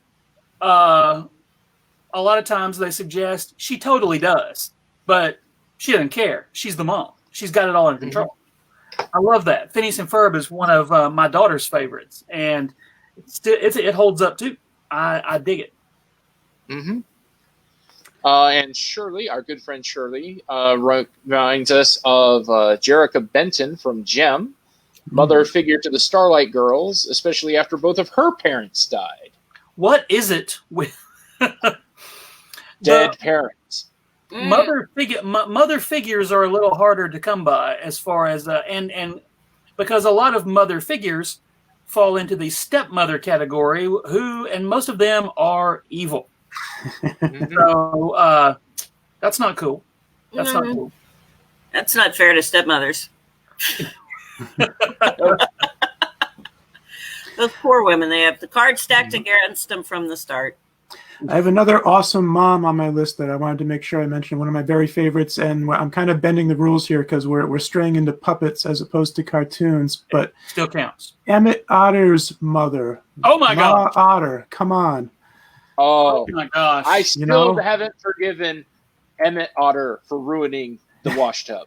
a lot of times they suggest she totally does, but she doesn't care. She's the mom. She's got it all under control. I love that. Phineas and Ferb is one of my daughter's favorites, and it holds up too. I dig it. Mm-hmm. And Shirley, our good friend Shirley, reminds us of Jerrica Benton from Gem, mother figure to the Starlight Girls, especially after both of her parents died. What is it with dead parents. Mother figures are a little harder to come by as far as and because a lot of mother figures fall into the stepmother category, and most of them are evil. So that's not cool. That's not cool. That's not fair to stepmothers. Those poor women, they have the cards stacked against them from the start. I have another awesome mom on my list that I wanted to make sure I mentioned. One of my very favorites, and I'm kind of bending the rules here because we're straying into puppets as opposed to cartoons, but still counts. Emmett Otter's mother. Oh my God, Otter, come on! Oh my gosh! I still haven't forgiven Emmett Otter for ruining the wash tub.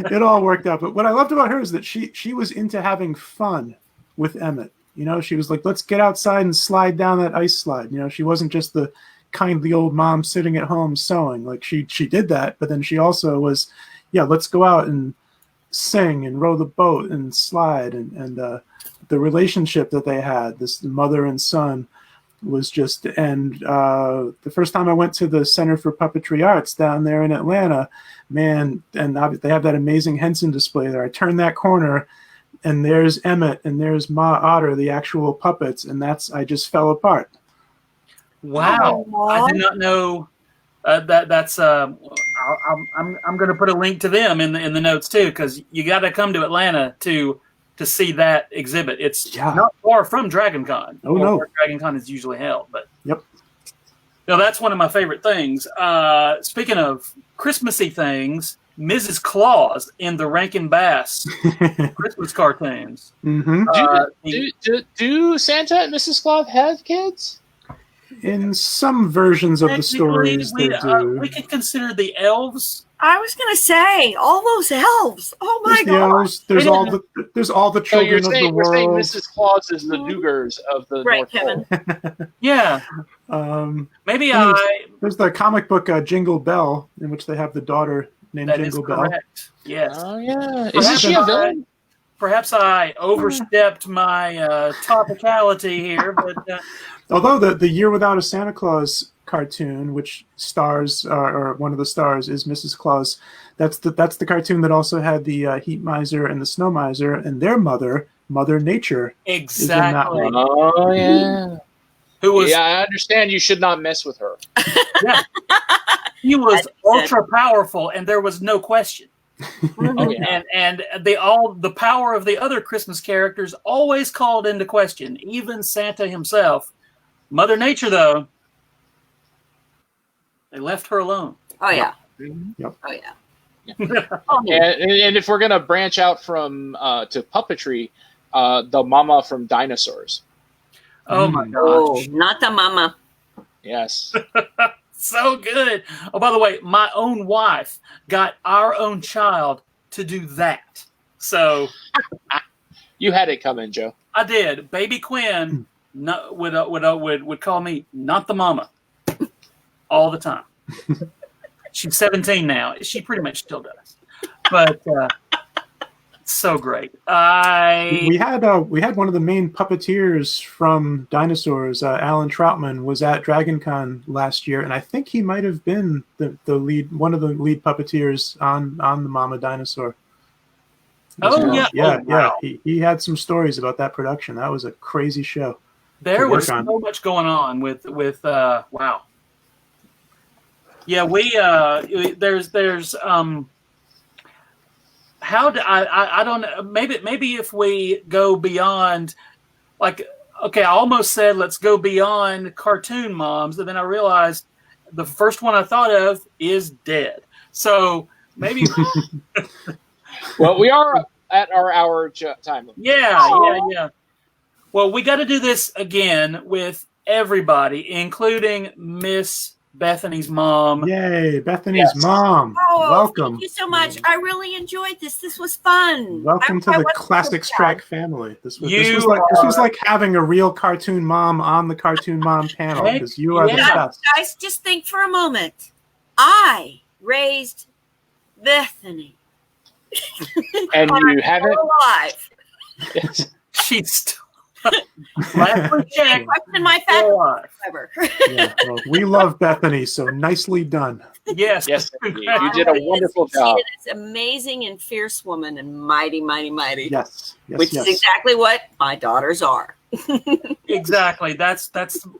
It all worked out, but what I loved about her is that she was into having fun with Emmett. You know, she was like, let's get outside and slide down that ice slide. You know, she wasn't just the kindly old mom sitting at home sewing. Like she did that, but then she also was, let's go out and sing and row the boat and slide. And the relationship that they had, this mother and son, was just, and the first time I went to the Center for Puppetry Arts down there in Atlanta, man, and they have that amazing Henson display there. I turned that corner, and there's Emmett, and there's Ma Otter, the actual puppets, and I just fell apart. Wow, I did not know that's. I'm going to put a link to them in the notes too, because you got to come to Atlanta to see that exhibit. It's not far from DragonCon. Oh no, where DragonCon is usually held, but yep. No, that's one of my favorite things. Speaking of Christmassy things, Mrs. Claus in the Rankin Bass Christmas cartoons. Mm-hmm. Do Santa and Mrs. Claus have kids? In some versions of the stories, they do. We could consider the elves. I was going to say all those elves. Oh my God! There's all the children of the world. You're saying Mrs. Claus is the Duggars of the North Kevin. Pole. Yeah. Maybe there's the comic book Jingle Bell, in which they have the daughter named Jingle Bell. Correct. Yes. Oh yeah. Isn't she a villain? Perhaps I overstepped my topicality here, but although the Year Without a Santa Claus cartoon, which stars or one of the stars is Mrs. Claus, that's the cartoon that also had the Heat Miser and the Snow Miser, and their mother Nature. Exactly. Oh yeah. Who was? Yeah, I understand. You should not mess with her. Yeah. He was ultra powerful, and there was no question. Oh, yeah. And the power of the other Christmas characters always called into question, even Santa himself. Mother Nature, though, they left her alone. Oh yeah. Yep. Oh yeah. And if we're gonna branch out from to puppetry, the mama from Dinosaurs. Oh my gosh! Oh, not the mama. Yes. So good. Oh, by the way, my own wife got our own child to do that. So you had it coming, Joe. I did. Baby Quinn would call me not the mama all the time. She's 17 now. She pretty much still does. But so great. We had one of the main puppeteers from Dinosaurs, Alan Troutman, was at DragonCon last year, and I think he might have been one of the lead puppeteers on the Mama Dinosaur. Oh yeah, yeah. Wow. He had some stories about that production. That was a crazy show. There was so much going on with wow. Yeah, there's how do I don't know, maybe if we go beyond, like, okay, I almost said let's go beyond cartoon moms, and then I realized the first one I thought of is dead. So maybe well, we are at our hour time limit. Yeah. Well, we got to do this again with everybody, including Miss Bethany's mom. Yay, Bethany's mom. Oh, welcome. Thank you so much. I really enjoyed this. This was fun. Welcome to the Classics Track family. This was like having a real cartoon mom on the Cartoon Mom panel, because you are the best. Guys, just think for a moment. I raised Bethany. And you haven't alive. She's still Last we checked, Question my still fact alive. forever. Yeah, well, we love Bethany, so nicely done. Yes. Yes, you did a wonderful job. This amazing and fierce woman and mighty, mighty, mighty. Yes, yes, Which yes. is exactly what my daughters are. Exactly. That's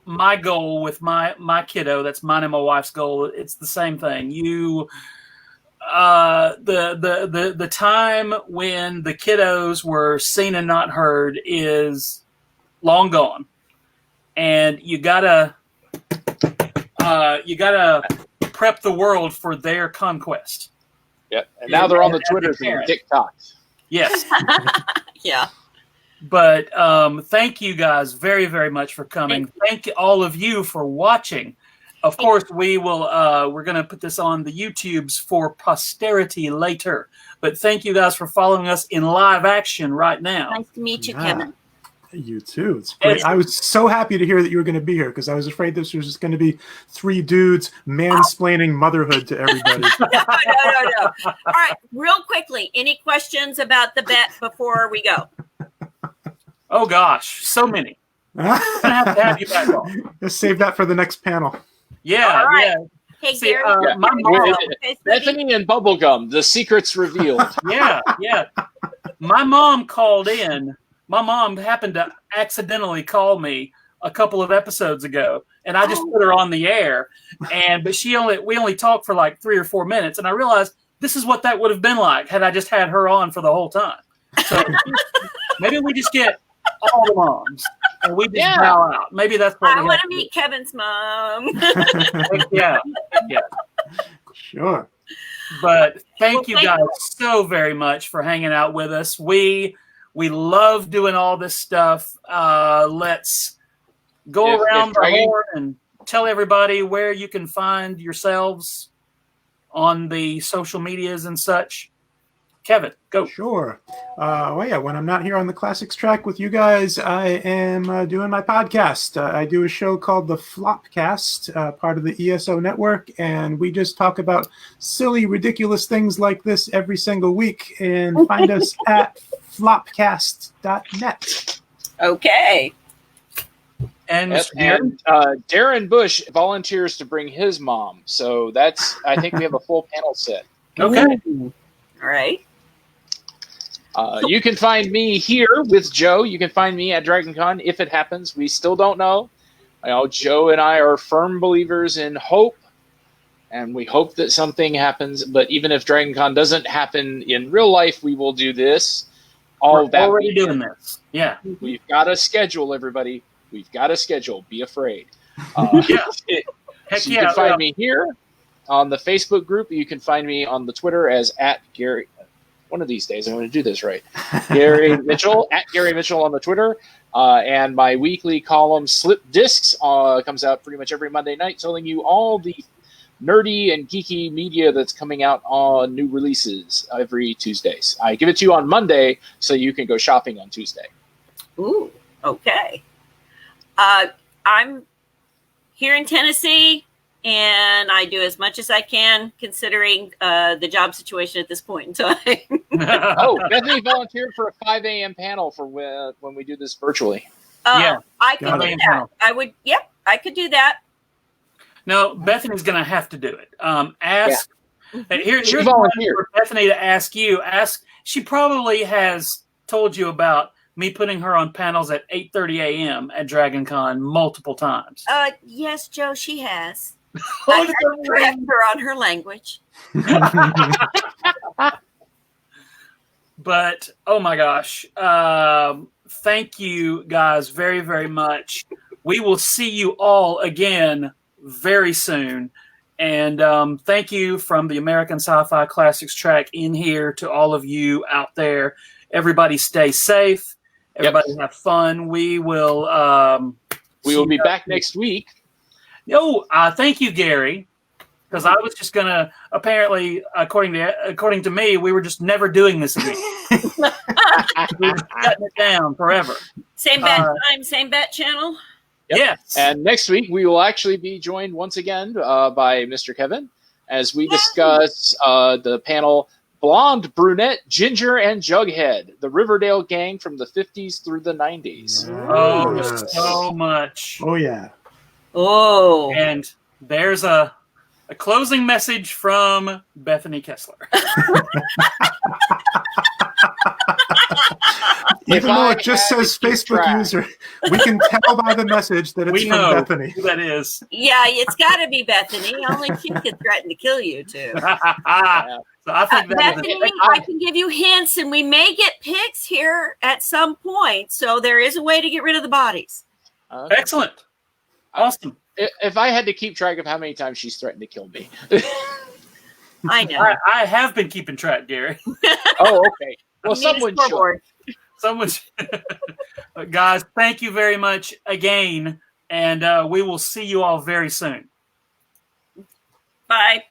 my goal with my kiddo. That's mine and my wife's goal. It's the same thing. You the time when the kiddos were seen and not heard is long gone. And you gotta prep the world for their conquest. Yep. And now they're on the Twitters and TikToks. Yes. Yeah. But thank you guys very, very much for coming. Thank all of you for watching. Of course, we will. We're going to put this on the YouTubes for posterity later. But thank you guys for following us in live action right now. Nice to meet you, Kevin. You too. It's great. I was so happy to hear that you were going to be here because I was afraid this was just going to be three dudes mansplaining motherhood to everybody. No. All right, real quickly, any questions about the bet before we go? Oh gosh, so many. I'm gonna have to have you back on. Let's save that for the next panel. Yeah, All right. yeah. Hey, See, Gary. my mom. Bethany and Bubblegum, the secrets revealed. Yeah. My mom called in. My mom happened to accidentally call me a couple of episodes ago, and I just put her on the air. But we only talked for like 3 or 4 minutes, and I realized this is what that would have been like had I just had her on for the whole time. So maybe we just get all the moms and we just bow out. Maybe that's what I want to meet Kevin's mom. Yeah. Sure. But thank you guys so very much for hanging out with us. We love doing all this stuff. Let's go around the horn and tell everybody where you can find yourselves on the social medias and such. Kevin, go. Sure. When I'm not here on the Classics track with you guys, I am doing my podcast. I do a show called The Flopcast, part of the ESO network, and we just talk about silly, ridiculous things like this every single week. And find us at flopcast.net. Okay. And Darren Bush volunteers to bring his mom. So I think we have a full panel set. Okay. Ooh. All right. You can find me here with Joe. You can find me at DragonCon if it happens. We still don't know. Joe and I are firm believers in hope, and we hope that something happens. But even if DragonCon doesn't happen in real life, we will do this. We're already doing this. Yeah. We've got a schedule, everybody. We've got a schedule. Be afraid. Yeah. So you can find me here on the Facebook group. You can find me on the Twitter as @Gary. One of these days, I'm going to do this right. Gary Mitchell, @Gary Mitchell on the Twitter. And my weekly column, Slip Discs, comes out pretty much every Monday night, telling you all the nerdy and geeky media that's coming out on new releases every Tuesdays. I give it to you on Monday so you can go shopping on Tuesday. Ooh, okay. I'm here in Tennessee, and I do as much as I can, considering the job situation at this point in time. Bethany volunteered for a 5 a.m. panel for when we do this virtually. Yeah, I could do that. I would. Yep, I could do that. No, Bethany's going to have to do it. Here's She one volunteered. for Bethany to ask you. She probably has told you about me putting her on panels at 8:30 a.m. at DragonCon multiple times. Yes, Joe, she has. I had to correct her on her language. But, oh my gosh. Thank you guys very, very much. We will see you all again very soon. And thank you from the American Sci-Fi Classics track in here to all of you out there. Everybody stay safe. Everybody have fun. We will be back next week. Thank you, Gary. Because I was just gonna apparently, according to me, we were just never doing this again. We were shutting it down forever. Same bet time, same bet channel. Yep. Yes. And next week we will actually be joined once again by Mr. Kevin as we discuss the panel Blonde, Brunette, Ginger, and Jughead, the Riverdale gang from the 50s through the 90s. Oh, Yes. so much. Oh, yeah. Oh. And there's a closing message from Bethany Kesler. Even though it just says Facebook user, we can tell by the message that it's We from know Bethany. who that is. Yeah, it's got to be Bethany. Only she could threaten to kill you, too. So I think that Bethany, I can give you hints, and we may get pics here at some point. So there is a way to get rid of the bodies. Excellent. Awesome. If I had to keep track of how many times she's threatened to kill me. I know. I have been keeping track, Gary. Oh, okay. Well, someone should. Someone, guys, thank you very much again, and we will see you all very soon. Bye.